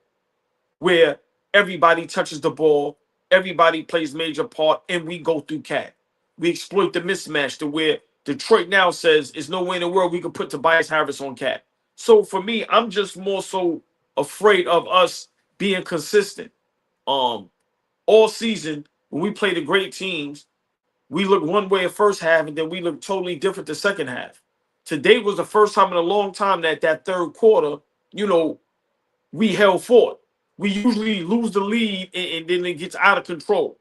where everybody touches the ball, everybody plays major part, and we go through cat. We exploit the mismatch to where Detroit now says there's no way in the world we could put Tobias Harris on cat. So for me, I'm just more so afraid of us being consistent. All season, when we play the great teams, we look one way at first half, and then we look totally different the second half. Today was the first time in a long time that third quarter, we held forth. We usually lose the lead, and then it gets out of control.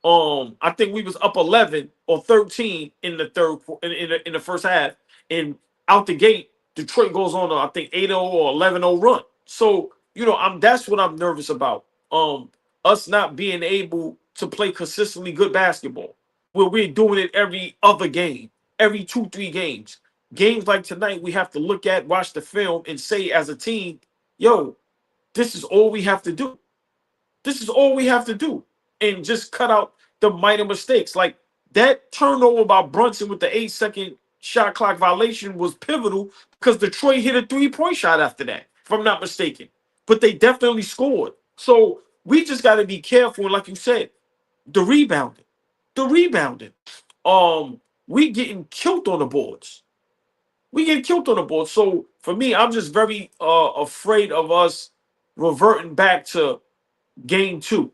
I think we was up 11 or 13 in the in the first half, and out the gate, Detroit goes on I think 8-0 or 11-0 run. So that's what I'm nervous about. Us not being able to play consistently good basketball, where we're doing it every other game, every 2-3 games. Games like tonight, we have to look at, watch the film, and say as a team, yo, this is all we have to do. This is all we have to do. And just cut out the minor mistakes. Like that turnover by Brunson with the 8-second shot clock violation was pivotal because Detroit hit a 3-point shot after that, if I'm not mistaken. But they definitely scored. So we just got to be careful. And like you said, the rebounding. We getting killed on the boards. So for me, I'm just very afraid of us reverting back to Game 2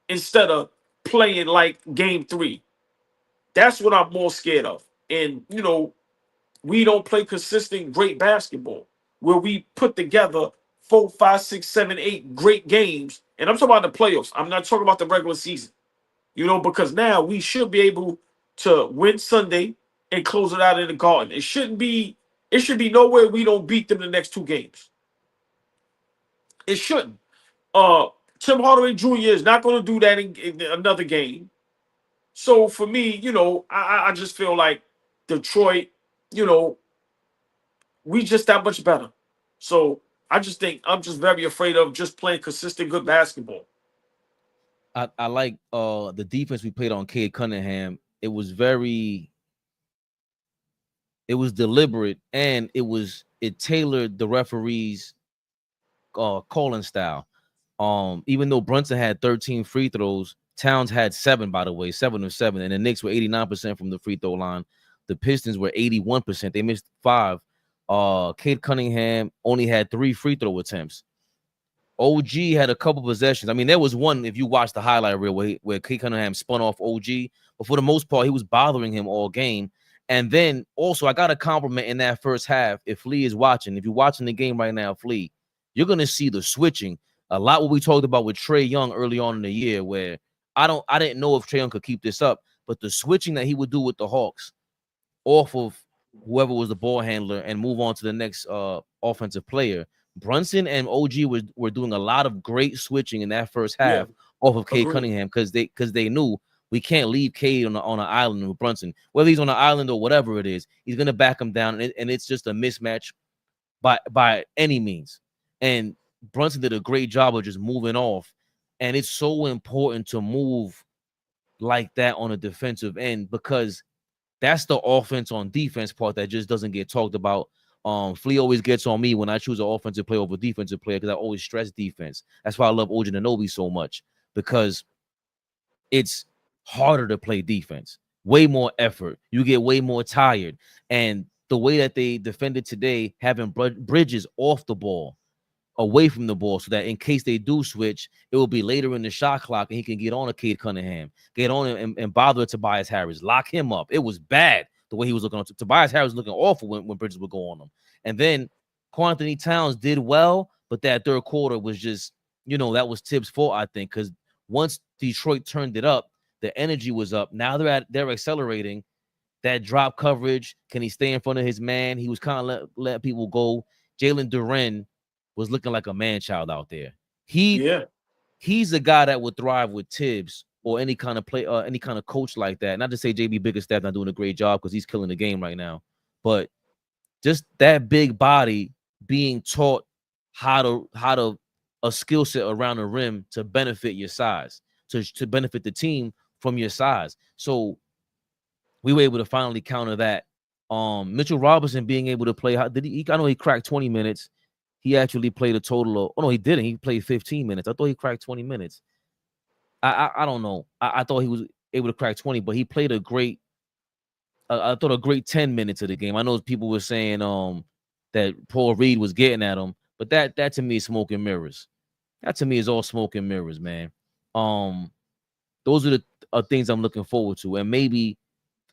instead of playing like Game 3. That's what I'm more scared of. And, we don't play consistent, great basketball where we put together 4, 5, 6, 7, 8 great games. And I'm talking about the playoffs. I'm not talking about the regular season, because now we should be able to win Sunday and close it out in the Garden. It should be nowhere we don't beat them the next 2 games. It shouldn't. To Tim Hardaway Jr. is not going to do that in another game. So for me, you know, I just feel like Detroit, you know, we just that much better. So I just think I'm just very afraid of just playing consistent good basketball. I like the defense we played on Cade Cunningham. It was deliberate, and it tailored the referees calling style. Even though Brunson had 13 free throws, Towns had 7, by the way, 7 of 7, and the Knicks were 89% from the free throw line. The Pistons were 81%. They missed 5. Cade Cunningham only had 3 free throw attempts. OG had a couple possessions. I mean, there was one, if you watch the highlight reel, where Cade Cunningham spun off OG, but for the most part, he was bothering him all game. And then also, I got a compliment in that first half. If Flea is watching, if you're watching the game right now, Flea, you're gonna see the switching. A lot what we talked about with Trae Young early on in the year, where I didn't know if Trae Young could keep this up, but the switching that he would do with the Hawks off of whoever was the ball handler and move on to the next offensive player. Brunson and OG were doing a lot of great switching in that first half off of Cade Cunningham because they knew we can't leave Cade on an island with Brunson. Whether he's on an island or whatever it is, he's gonna back him down, and it's just a mismatch by any means. And Brunson did a great job of just moving off, and it's so important to move like that on a defensive end because that's the offense on defense part that just doesn't get talked about. Flea always gets on me when I choose an offensive player over defensive player because I always stress defense. That's why I love OG Anunoby so much, because it's harder to play defense, way more effort. You get way more tired. And the way that they defended today, having Bridges off the ball, away from the ball, so that in case they do switch, it will be later in the shot clock and he can get on a Cade Cunningham, get on him and bother Tobias Harris, lock him up. It was bad the way he was looking on. Tobias Harris was looking awful when Bridges would go on him. And then Anthony Towns did well, but that third quarter was just, that was Tibbs' fault, I think, because once Detroit turned it up, the energy was up. Now they're accelerating. That drop coverage, can he stay in front of his man? He was kind of let people go. Jalen Duren was looking like a man-child out there. He's a guy that would thrive with Tibbs or any kind of play, any kind of coach like that. Not to say JB Bickerstaff not doing a great job because he's killing the game right now, but just that big body being taught how to a skill set around the rim to benefit your size, to benefit the team from your size. So we were able to finally counter that. Mitchell Robinson being able to play. I know he cracked 20 minutes. He actually played a total of, no, he didn't. He played 15 minutes. I thought he cracked 20 minutes. I don't know. I thought he was able to crack 20, but he played a great 10 minutes of the game. I know people were saying that Paul Reed was getting at him, but that to me is smoke and mirrors. That to me is all smoke and mirrors, man. Those are the things I'm looking forward to, and maybe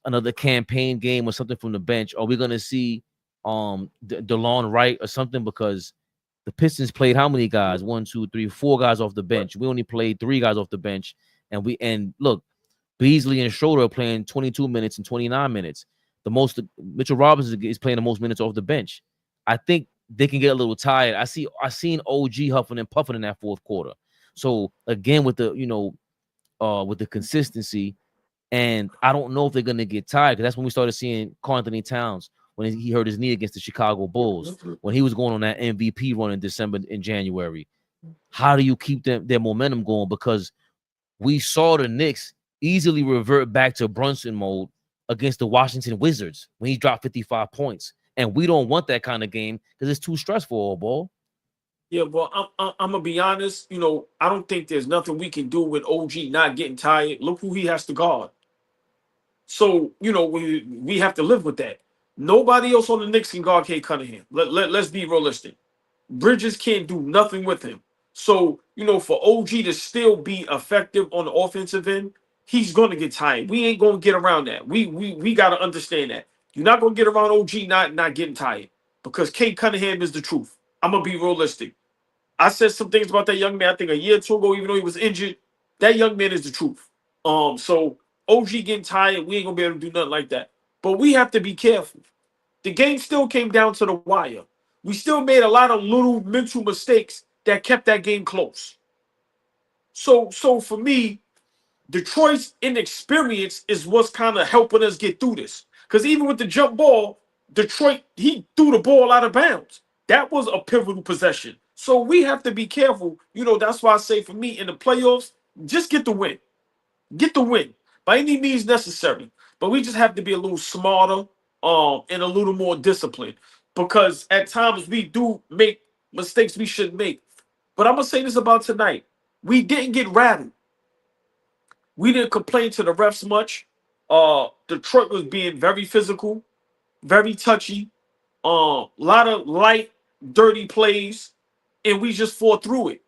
another campaign game or something from the bench. Are we gonna see DeLon Wright or something? Because the Pistons played how many guys? 1, 2, 3, 4 guys off the bench. We only played 3 guys off the bench, and look, Beasley and Schroeder are playing 22 minutes and 29 minutes. The most Mitchell Robinson is playing the most minutes off the bench. I think they can get a little tired. I seen OG huffing and puffing in that fourth quarter. So again, with the with the consistency, and I don't know if they're gonna get tired, because that's when we started seeing Karl Anthony Towns when he hurt his knee against the Chicago Bulls, when he was going on that MVP run in December and January. How do you keep their momentum going? Because we saw the Knicks easily revert back to Brunson mode against the Washington Wizards when he dropped 55 points. And we don't want that kind of game because it's too stressful, ball. Yeah, well, I'm gonna be honest. I don't think there's nothing we can do with OG not getting tired. Look who he has to guard. So we have to live with that. Nobody else on the Knicks can guard Cade Cunningham. Let's be realistic. Bridges can't do nothing with him. So for OG to still be effective on the offensive end, he's gonna get tired. We ain't gonna get around that. We gotta understand that. You're not gonna get around OG not getting tired, because Cade Cunningham is the truth. I'm gonna be realistic. I said some things about that young man, I think a year or two ago, even though he was injured. That young man is the truth. So OG getting tired, we ain't gonna be able to do nothing like that. But we have to be careful. The game still came down to the wire. We still made a lot of little mental mistakes that kept that game close. So for me, Detroit's inexperience is what's kind of helping us get through this. Because even with the jump ball, Detroit, he threw the ball out of bounds. That was a pivotal possession. So we have to be careful. You know, that's why I say for me in the playoffs, just get the win. Get the win by any means necessary. But we just have to be a little smarter and a little more disciplined. Because at times we do make mistakes we shouldn't make. But I'm going to say this about tonight. We didn't get rattled. We didn't complain to the refs much. Detroit was being very physical, very touchy. A lot of light, dirty plays, and we just fought through it.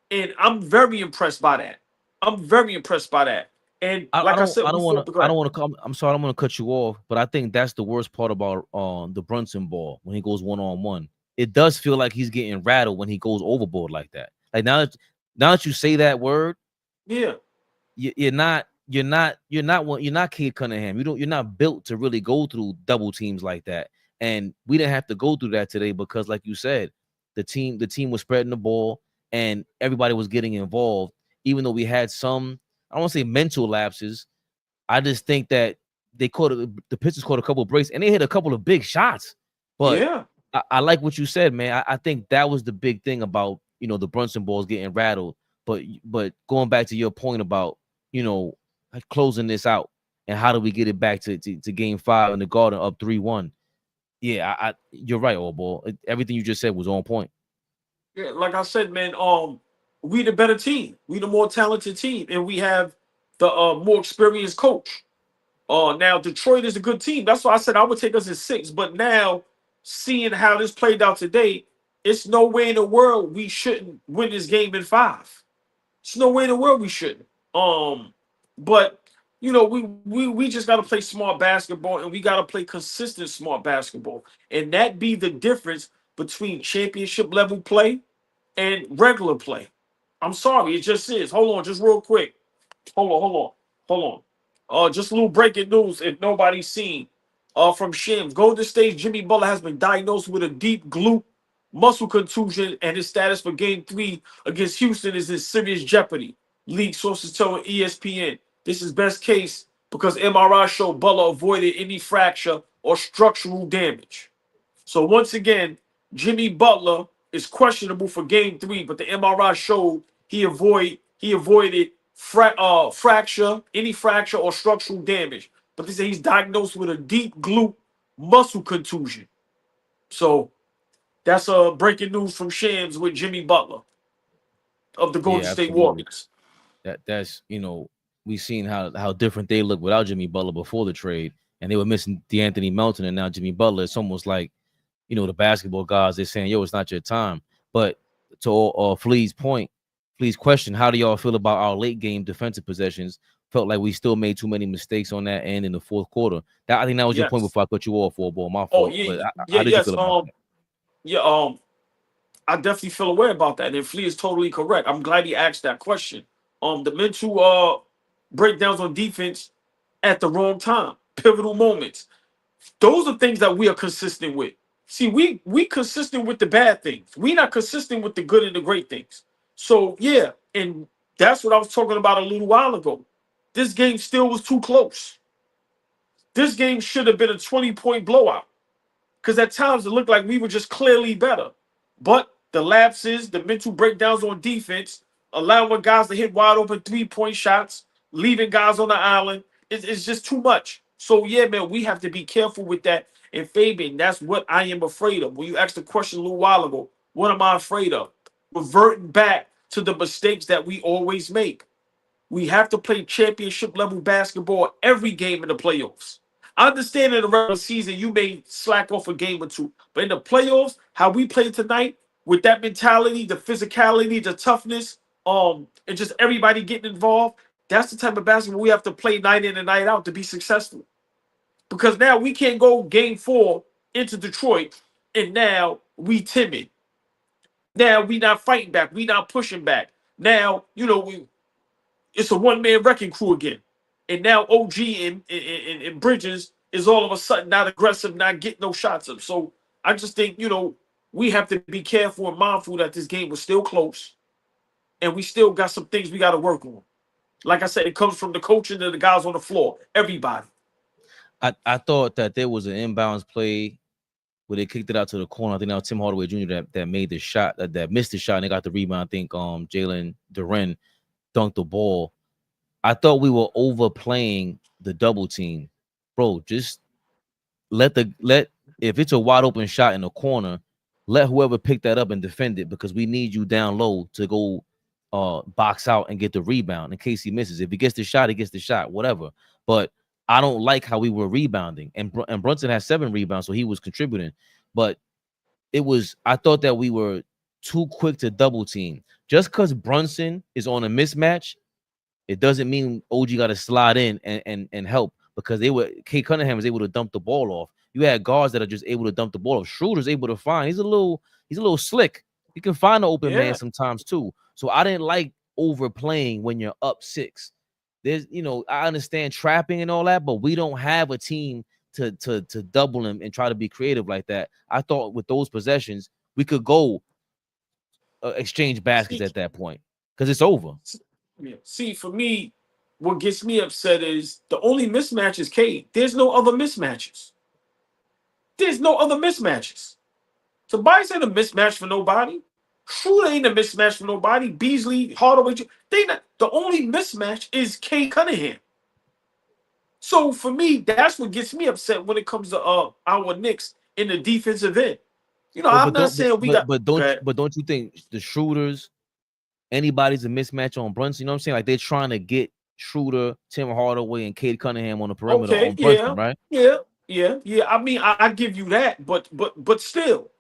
And I'm very impressed by that. I'm very impressed by that. And like I said, I don't want to come. I'm sorry, I don't want to cut you off, but I think that's the worst part about the Brunson ball when he goes 1-on-1. It does feel like he's getting rattled when he goes overboard like that. Like now that you say that word, yeah. You're not Cade Cunningham. You're not built to really go through double teams like that. And we didn't have to go through that today because, like you said, the team was spreading the ball and everybody was getting involved. Even though we had some, I don't want to say mental lapses, I just think that the Pistons caught a couple of breaks and they hit a couple of big shots. But yeah, I like what you said, man. I think that was the big thing about the Brunson balls getting rattled. But going back to your point about closing this out and how do we get it back to game 5 in the Garden up 3-1? Yeah, you're right, AllBall. Everything you just said was on point. Yeah, like I said, man, we the better team. We the more talented team, and we have the more experienced coach. Now Detroit is a good team. That's why I said I would take us at 6. But now, seeing how this played out today, it's no way in the world we shouldn't win this game in 5. It's no way in the world we shouldn't. But we just got to play smart basketball, and we got to play consistent smart basketball, and that be the difference between championship level play and regular play. I'm sorry, it just is. Hold on, just real quick. Hold on. Just a little breaking news if nobody's seen. From Shams, Golden State Jimmy Butler has been diagnosed with a deep glute muscle contusion, and his status for Game 3 against Houston is in serious jeopardy. League sources tell ESPN. This is best case because MRI showed Butler avoided any fracture or structural damage. So once again, Jimmy Butler is questionable for Game 3, but the MRI showed he avoided fracture, any fracture or structural damage. But they say he's diagnosed with a deep glute muscle contusion. So that's breaking news from Shams with Jimmy Butler of the Golden State Warriors. That's we've seen how different they look without Jimmy Butler before the trade, and they were missing DeAnthony Melton, and now Jimmy Butler. It's almost like the basketball guys, they're saying, yo, it's not your time. But to Flea's question, how do y'all feel about our late game defensive possessions? Felt like we still made too many mistakes on that end in the fourth quarter. I think that was your point before I cut you off, AllBall. My fault. How did you feel about that? I definitely feel aware about that. And Flea is totally correct. I'm glad he asked that question. The mental breakdowns on defense at the wrong time, pivotal moments. Those are things that we are consistent with. See, we consistent with the bad things. We not consistent with the good and the great things. So yeah, and that's what I was talking about a little while ago. This game still was too close. This game should have been a 20-point blowout. Because at times it looked like we were just clearly better. But the lapses, the mental breakdowns on defense, allowing guys to hit wide open 3-point shots, leaving guys on the island, it's just too much. So yeah, man, we have to be careful with that. And Fabian, that's what I am afraid of. When you asked the question a little while ago, what am I afraid of? Reverting back to the mistakes that we always make. We have to play championship level basketball every game in the playoffs. I understand in the regular season you may slack off a game or two, but in the playoffs, how we play tonight with that mentality, the physicality, the toughness, and just everybody getting involved, that's the type of basketball we have to play night in and night out to be successful. Because now we can't go game 4 into Detroit and now we timid. Now we not fighting back, we not pushing back. Now, it's a one-man wrecking crew again. And now OG and Bridges is all of a sudden not aggressive, not getting no shots up. So I just think, we have to be careful and mindful that this game was still close. and we still got some things we got to work on. Like I said, it comes from the coaching to the guys on the floor, everybody. I thought that there was an inbounds play where they kicked it out to the corner. I think that was Tim Hardaway Jr. that made the shot, that missed the shot, and they got the rebound. I think Jalen Duren dunked the ball. I thought we were overplaying the double team. Bro, just let if it's a wide open shot in the corner, let whoever pick that up and defend it, because we need you down low to go box out and get the rebound in case he misses. If he gets the shot, he gets the shot, whatever. But I don't like how we were rebounding, and Brunson had 7 rebounds, so he was contributing. But I thought that we were too quick to double team. Just because Brunson is on a mismatch, it doesn't mean OG got to slide in and help, because Kate Cunningham was able to dump the ball off. You had guards that are just able to dump the ball off. Schroeder's able to find. He's a little slick. He can find an open man sometimes too. So I didn't like overplaying when you're up 6. There's, I understand trapping and all that, but we don't have a team to double him and try to be creative like that. I thought with those possessions we could go exchange baskets at that point, because it's over. Yeah. See, for me, what gets me upset is the only mismatch is Cade. There's no other mismatches. Tobias ain't a mismatch for nobody. Schroeder ain't a mismatch for nobody. Beasley, Hardaway, the only mismatch is Cade Cunningham. So for me, that's what gets me upset when it comes to our Knicks in the defensive end. I'm not saying don't you think the Schroeders, anybody's a mismatch on Brunson? You know what I'm saying? Like, they're trying to get Schroeder, Tim Hardaway, and Cade Cunningham on the perimeter on Brunson, right? Yeah. I mean, I give you that, but still,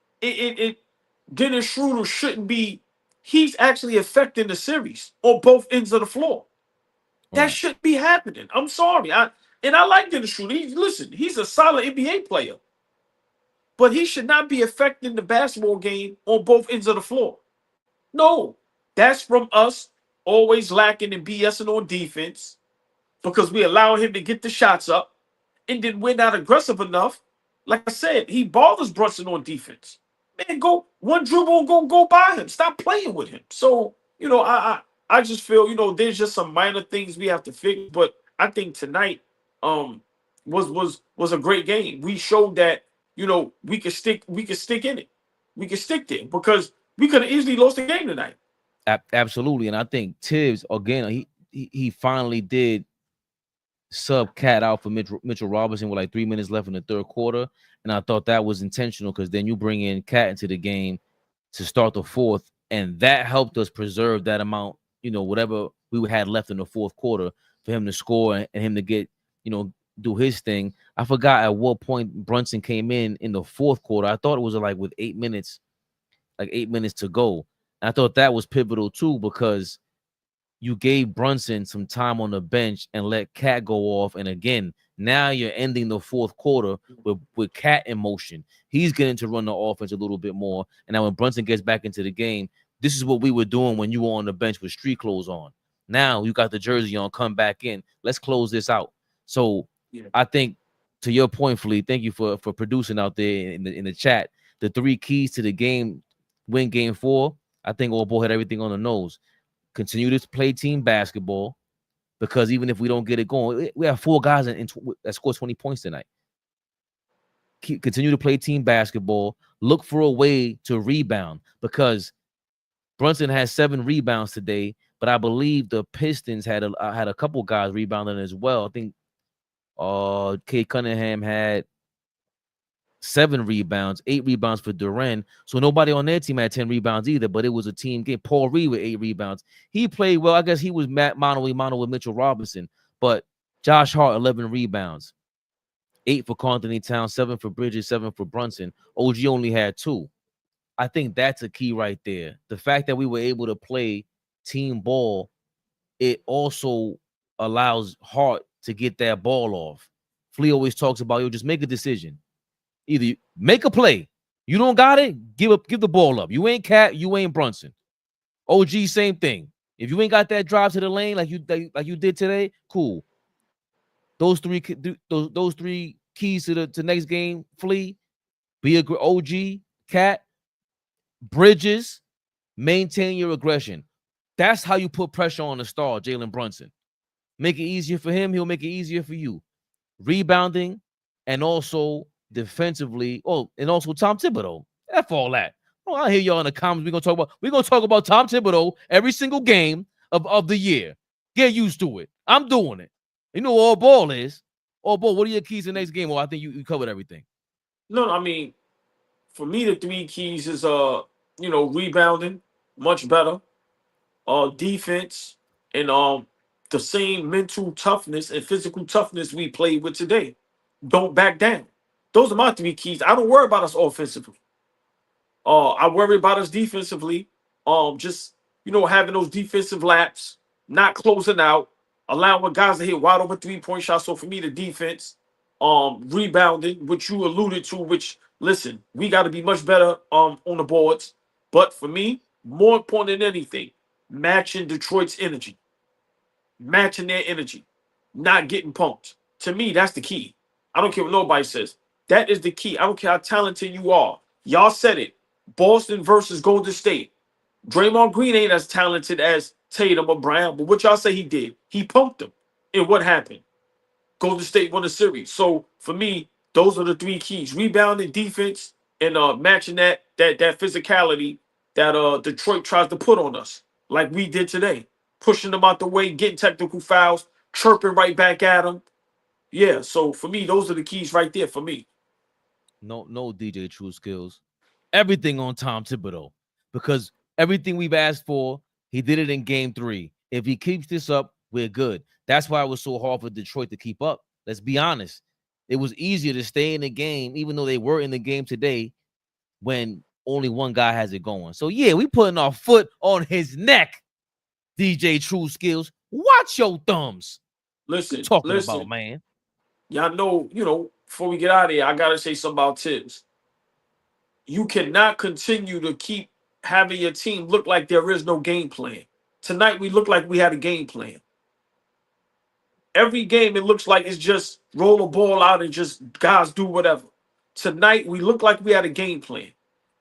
Dennis Schroeder shouldn't be. He's actually affecting the series on both ends of the floor. That shouldn't be happening. I'm sorry. I like Dennis Schroeder. He's a solid NBA player, but he should not be affecting the basketball game on both ends of the floor. No, that's from us always lacking and BSing on defense, because we allow him to get the shots up, and then we're not aggressive enough. Like I said, he bothers Brunson on defense. Man, go one dribble and go by him. Stop playing with him. So, I just feel, there's just some minor things we have to fix. But I think tonight was a great game. We showed that, we could stick in it. We could stick there, because we could have easily lost the game tonight. Absolutely. And I think Tibbs, again, he finally did sub Cat out for Mitchell Robinson with like 3 minutes left in the third quarter. And I thought that was intentional, because then you bring in Cat into the game to start the fourth, and that helped us preserve that amount, whatever we had left in the fourth quarter, for him to score and him to get, do his thing. I forgot at what point Brunson came in the fourth quarter. I thought it was like with 8 minutes to go. And I thought that was pivotal too, because you gave Brunson some time on the bench and let Cat go off. And again, now you're ending the fourth quarter with Cat in motion. He's getting to run the offense a little bit more. And now when Brunson gets back into the game, this is what we were doing when you were on the bench with street clothes on. Now you got the jersey on, come back in. Let's close this out. So I think, to your point, Flea, thank you for producing out there in the chat. The 3 keys to the game, win game 4. I think AllBall had everything on the nose. Continue to play team basketball, because even if we don't get it going, we have 4 guys that scored 20 points tonight. Continue to play team basketball. Look for a way to rebound, because Brunson has 7 rebounds today, but I believe the Pistons had a couple guys rebounding as well. I think Cade Cunningham had 7 rebounds, 8 rebounds for Duren. So nobody on their team had 10 rebounds either, but it was a team game. Paul Reed with 8 rebounds. He played well. I guess he was mano with Mitchell Robinson, but Josh Hart, 11 rebounds, 8 for Carlton Towns, 7 for Bridges, 7 for Brunson. OG only had 2. I think that's a key right there. The fact that we were able to play team ball, it also allows Hart to get that ball off. Flea always talks about, just make a decision. Either you make a play, you don't got it, give the ball up. You ain't Cat, you ain't Brunson. OG, same thing. If you ain't got that drive to the lane like you did today, cool. Those 3 keys to next game, Flea, be a OG, Cat, Bridges, maintain your aggression. That's how you put pressure on the star, Jalen Brunson. Make it easier for him. He'll make it easier for you. Rebounding and also defensively. Oh, and also Tom Thibodeau. F all that. Oh, I hear y'all in the comments. We're gonna talk about Tom Thibodeau every single game of the year. Get used to it. I'm doing it. You know what all ball is. All ball, what are your keys to the next game? Well, I think you covered everything. No, I mean, for me, the 3 keys is rebounding, much better. Defense and the same mental toughness and physical toughness we played with today. Don't back down. Those are my 3 keys. I don't worry about us offensively. I worry about us defensively. Just having those defensive laps, not closing out, allowing guys to hit wide open 3-point shots. So for me, the defense, rebounding, which you alluded to, which listen, we got to be much better on the boards. But for me, more important than anything, matching Detroit's energy, matching their energy, not getting pumped. To me, that's the key. I don't care what nobody says. That is the key. I don't care how talented you are. Y'all said it. Boston versus Golden State. Draymond Green ain't as talented as Tatum or Brown, but what y'all say he did? He pumped them. And what happened? Golden State won the series. So for me, those are the 3 keys: rebounding, defense, and matching that physicality that Detroit tries to put on us, like we did today, pushing them out the way, getting technical fouls, chirping right back at them. Yeah. So for me, those are the keys right there for me. No DJ True Skills. Everything on Tom Thibodeau, because everything we've asked for, he did it in game 3. If he keeps this up, we're good. That's why it was so hard for Detroit to keep up. Let's be honest. It was easier to stay in the game, even though they were in the game today, when only one guy has it going. So, yeah, we putting our foot on his neck, DJ True Skills. Watch your thumbs. Listen, Talking about, man. Y'all know, before we get out of here, I got to say something about Tibbs. You cannot continue to keep having your team look like there is no game plan. Tonight, we look like we had a game plan. Every game, it looks like it's just roll the ball out and just guys do whatever. Tonight, we look like we had a game plan.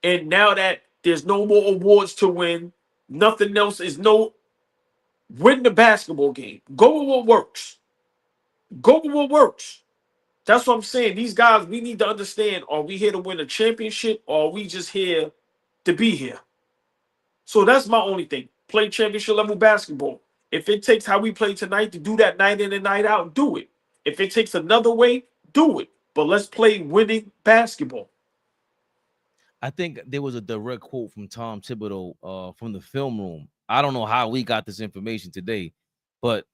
And now that there's no more awards to win, nothing else is win the basketball game. Go with what works. Go with what works. That's what I'm saying. These guys, we need to understand, are we here to win a championship or are we just here to be here? So that's my only thing. Play championship level basketball. If it takes how we play tonight to do that night in and night out, do it. If it takes another way, do it. But let's play winning basketball. I think there was a direct quote from Tom Thibodeau from the film room. I don't know how we got this information today, but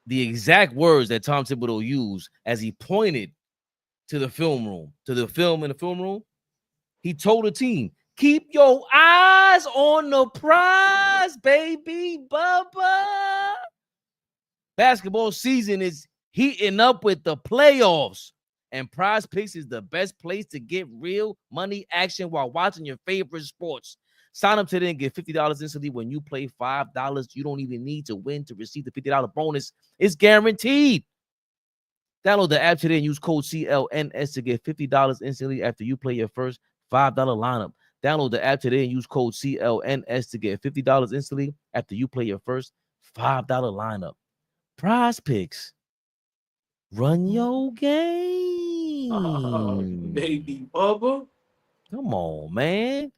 the exact words that Tom Thibodeau used as he pointed to the film room, to the film in the film room, he told the team, keep your eyes on the prize, baby, Bubba. Basketball season is heating up with the playoffs, and Prize Picks is the best place to get real money action while watching your favorite sports. Sign up today and get $50 instantly when you play $5. You don't even need to win to receive the $50 bonus. It's guaranteed. Download the app today and use code CLNS to get $50 instantly after you play your first $5 lineup. Download the app today and use code CLNS to get $50 instantly after you play your first $5 lineup. Prize Picks. Run your game. Baby Bubba. Come on, man.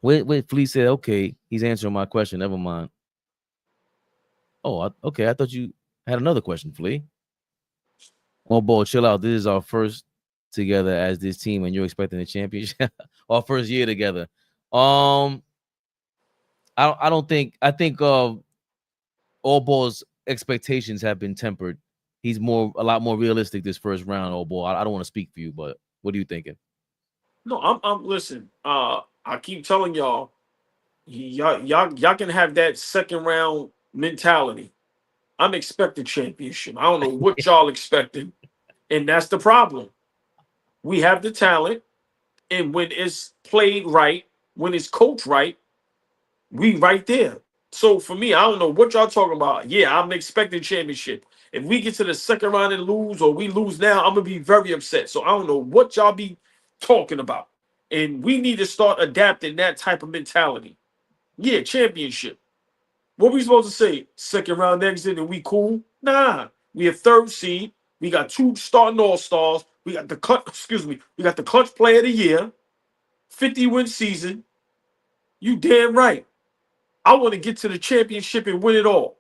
Wait, Flea said, okay, he's answering my question. Never mind. Oh, okay. I thought you had another question, Flea. Oh, boy, chill out. This is our first together as this team, and you're expecting a championship. Our first year together. I think AllBall's expectations have been tempered. He's a lot more realistic this first round, AllBall. I don't want to speak for you, but what are you thinking? No, I'm listen. I keep telling y'all can have that second round mentality. I'm expecting championship. I don't know what y'all expecting, and that's the problem. We have the talent, and when it's played right, when it's coached right, we right there. So for me, I don't know what y'all talking about. Yeah, I'm expecting championship. If we get to the second round and lose, or we lose now, I'm gonna be very upset. So I don't know what y'all be talking about. And we need to start adapting that type of mentality. Yeah, championship. What we supposed to say? Second round exit and we cool? Nah. We a third seed. We got 2 starting all-stars. We got the we got the clutch player of the year, 50-win season. You damn right. I want to get to the championship and win it all.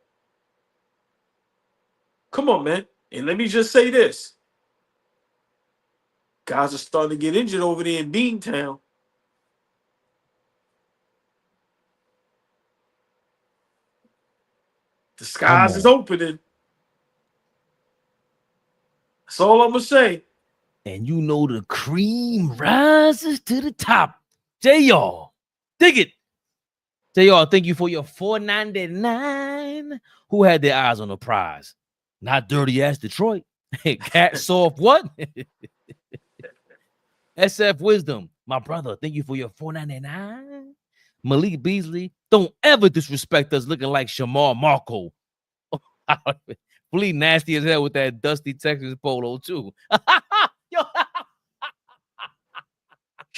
Come on, man. And let me just say this. Guys are starting to get injured over there in Beantown. The skies is opening. That's all I'm going to say. And you know the cream rises to the top. JR, dig it. JR, thank you for your $4.99. Who had their eyes on the prize? Not dirty ass Detroit. Cat soft what? SF Wisdom, my brother, thank you for your $4.99. Malik Beasley, don't ever disrespect us looking like Shamar Marco. Flea nasty as hell with that dusty Texas polo too. Yo,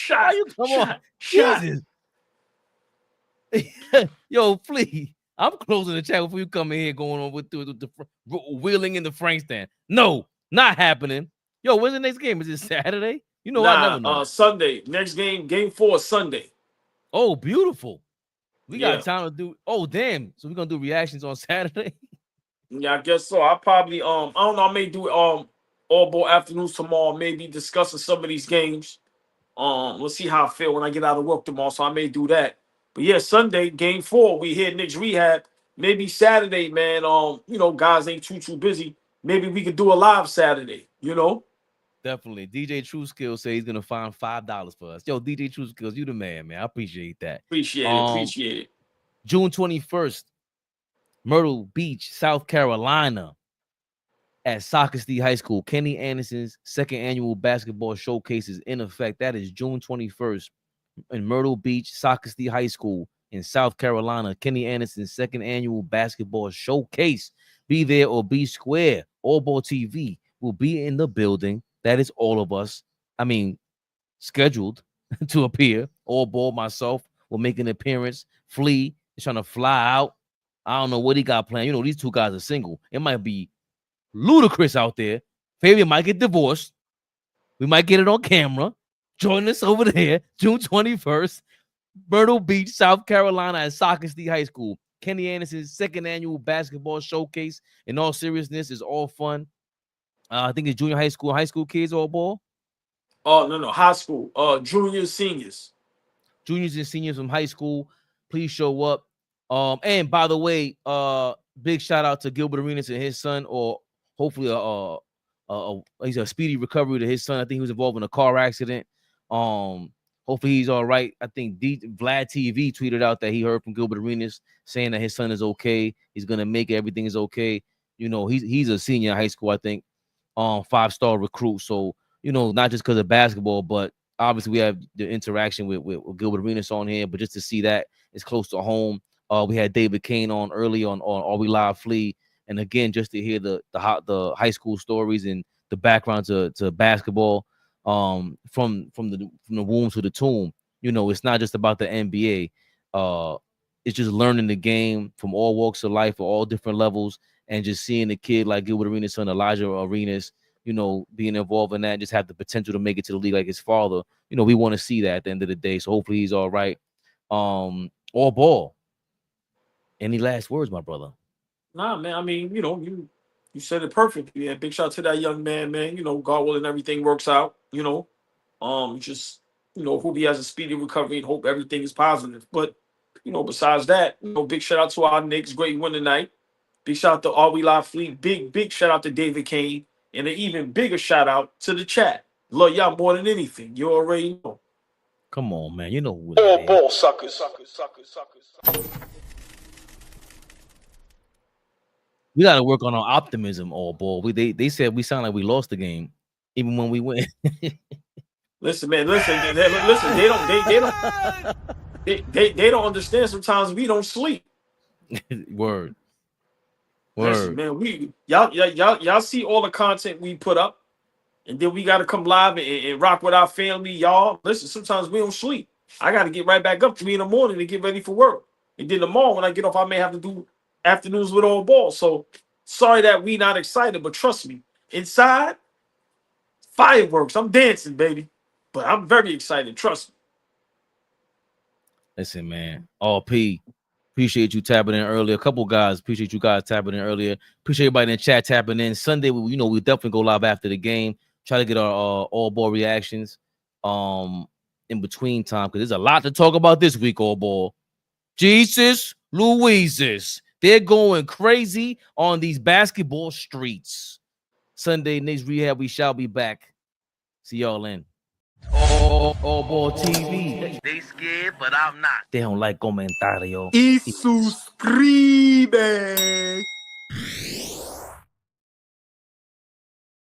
Shot, you come shot, on, shot. Jesus. Yo, Flea, I'm closing the chat before you come in here going on with the wheeling in the Frank stand. No, not happening. Yo, when's the next game? Is it Saturday? You know, I never know. Sunday. Next game, game 4 Sunday. Oh, beautiful. We got time to do. Oh, damn. So we're gonna do reactions on Saturday. Yeah, I guess so. I probably I don't know. I may do all-ball afternoons tomorrow. Maybe discussing some of these games. Let's see how I feel when I get out of work tomorrow. So I may do that. But yeah, Sunday game 4. We hit KNICKS Rehab. Maybe Saturday, man. You know, guys ain't too busy. Maybe we could do a live Saturday. You know. Definitely. DJ True Skills say he's gonna find $5 for us. Yo, DJ True Skills, you the man. I appreciate that. Appreciate it. June 21st, Myrtle Beach, South Carolina, at Sockasty High School. Kenny Anderson's 2nd annual basketball showcase is in effect. That is June 21st in Myrtle Beach, Sockasty High School in South Carolina. Kenny Anderson's 2nd annual basketball showcase. Be there or be square. AllBall TV will be in the building. That is all of us. I mean, scheduled to appear. AllBall, myself, will make an appearance. Flea is trying to fly out. I don't know what he got planned. You know, these two guys are single. It might be ludicrous out there. Fabian might get divorced. We might get it on camera. Join us over there, June 21st, Myrtle Beach, South Carolina at Sockasty High School. Kenny Anderson's 2nd annual basketball showcase. In all seriousness, is all fun. I think it's junior high school kids all ball. Oh, no, high school. Juniors, seniors. Juniors and seniors from high school, please show up. And by the way, big shout out to Gilbert Arenas and his son, or hopefully he's a speedy recovery to his son. I think he was involved in a car accident. Hopefully he's all right. I think Vlad TV tweeted out that he heard from Gilbert Arenas saying that his son is okay. He's gonna make it. Everything is okay. You know, he's a senior in high school, I think. 5-star recruit. So, you know, not just because of basketball, but obviously we have the interaction with Gilbert Arenas on here, but just to see that it's close to home. We had David Kane on early on Are We Live Flea, and again, just to hear the high school stories and the background to basketball, from the womb to the tomb. You know, it's not just about the NBA. It's just learning the game from all walks of life, or all different levels, and just seeing a kid like Gilbert Arenas' son, Elijah Arenas, you know, being involved in that, and just have the potential to make it to the league like his father. You know, we want to see that at the end of the day. So hopefully he's all right. AllBall. Any last words, my brother? Nah, man. I mean, you know, you said it perfectly. Yeah, big shout out to that young man, man. You know, God willing, everything works out. You know, just, you know, hope he has a speedy recovery and hope everything is positive. But, you know, besides that, you know, big shout out to our Knicks. Great win tonight. Big shout out to Are We Live Fleet. Big shout out to David Kane. And an even bigger shout out to the chat. Love y'all more than anything. You already know. Come on, man. You know who All ball suckers. We got to work on our optimism, AllBall. They said we sound like we lost the game, even when we win. Listen, man. Listen. They don't understand. Sometimes we don't sleep. Word. Listen, man. Y'all see all the content we put up, and then we got to come live and rock with our family, y'all. Listen, sometimes we don't sleep. I got to get right back up 3 in the morning to get ready for work. And then tomorrow when I get off, I may have to do afternoons with AllBall. So sorry that we not excited, but trust me, inside, fireworks. I'm dancing, baby. But I'm very excited. Trust me. Listen, man. P. Appreciate you tapping in earlier. A couple guys. Appreciate you guys tapping in earlier. Appreciate everybody in the chat tapping in. Sunday, we definitely go live after the game. Try to get our AllBall reactions in between time, because there's a lot to talk about this week, AllBall. Jesus Louises. They're going crazy on these basketball streets. Sunday, KNICKS Rehab, we shall be back. See y'all in. AllBall TV. They scared, but I'm not. They don't like comentario. Y suscribe.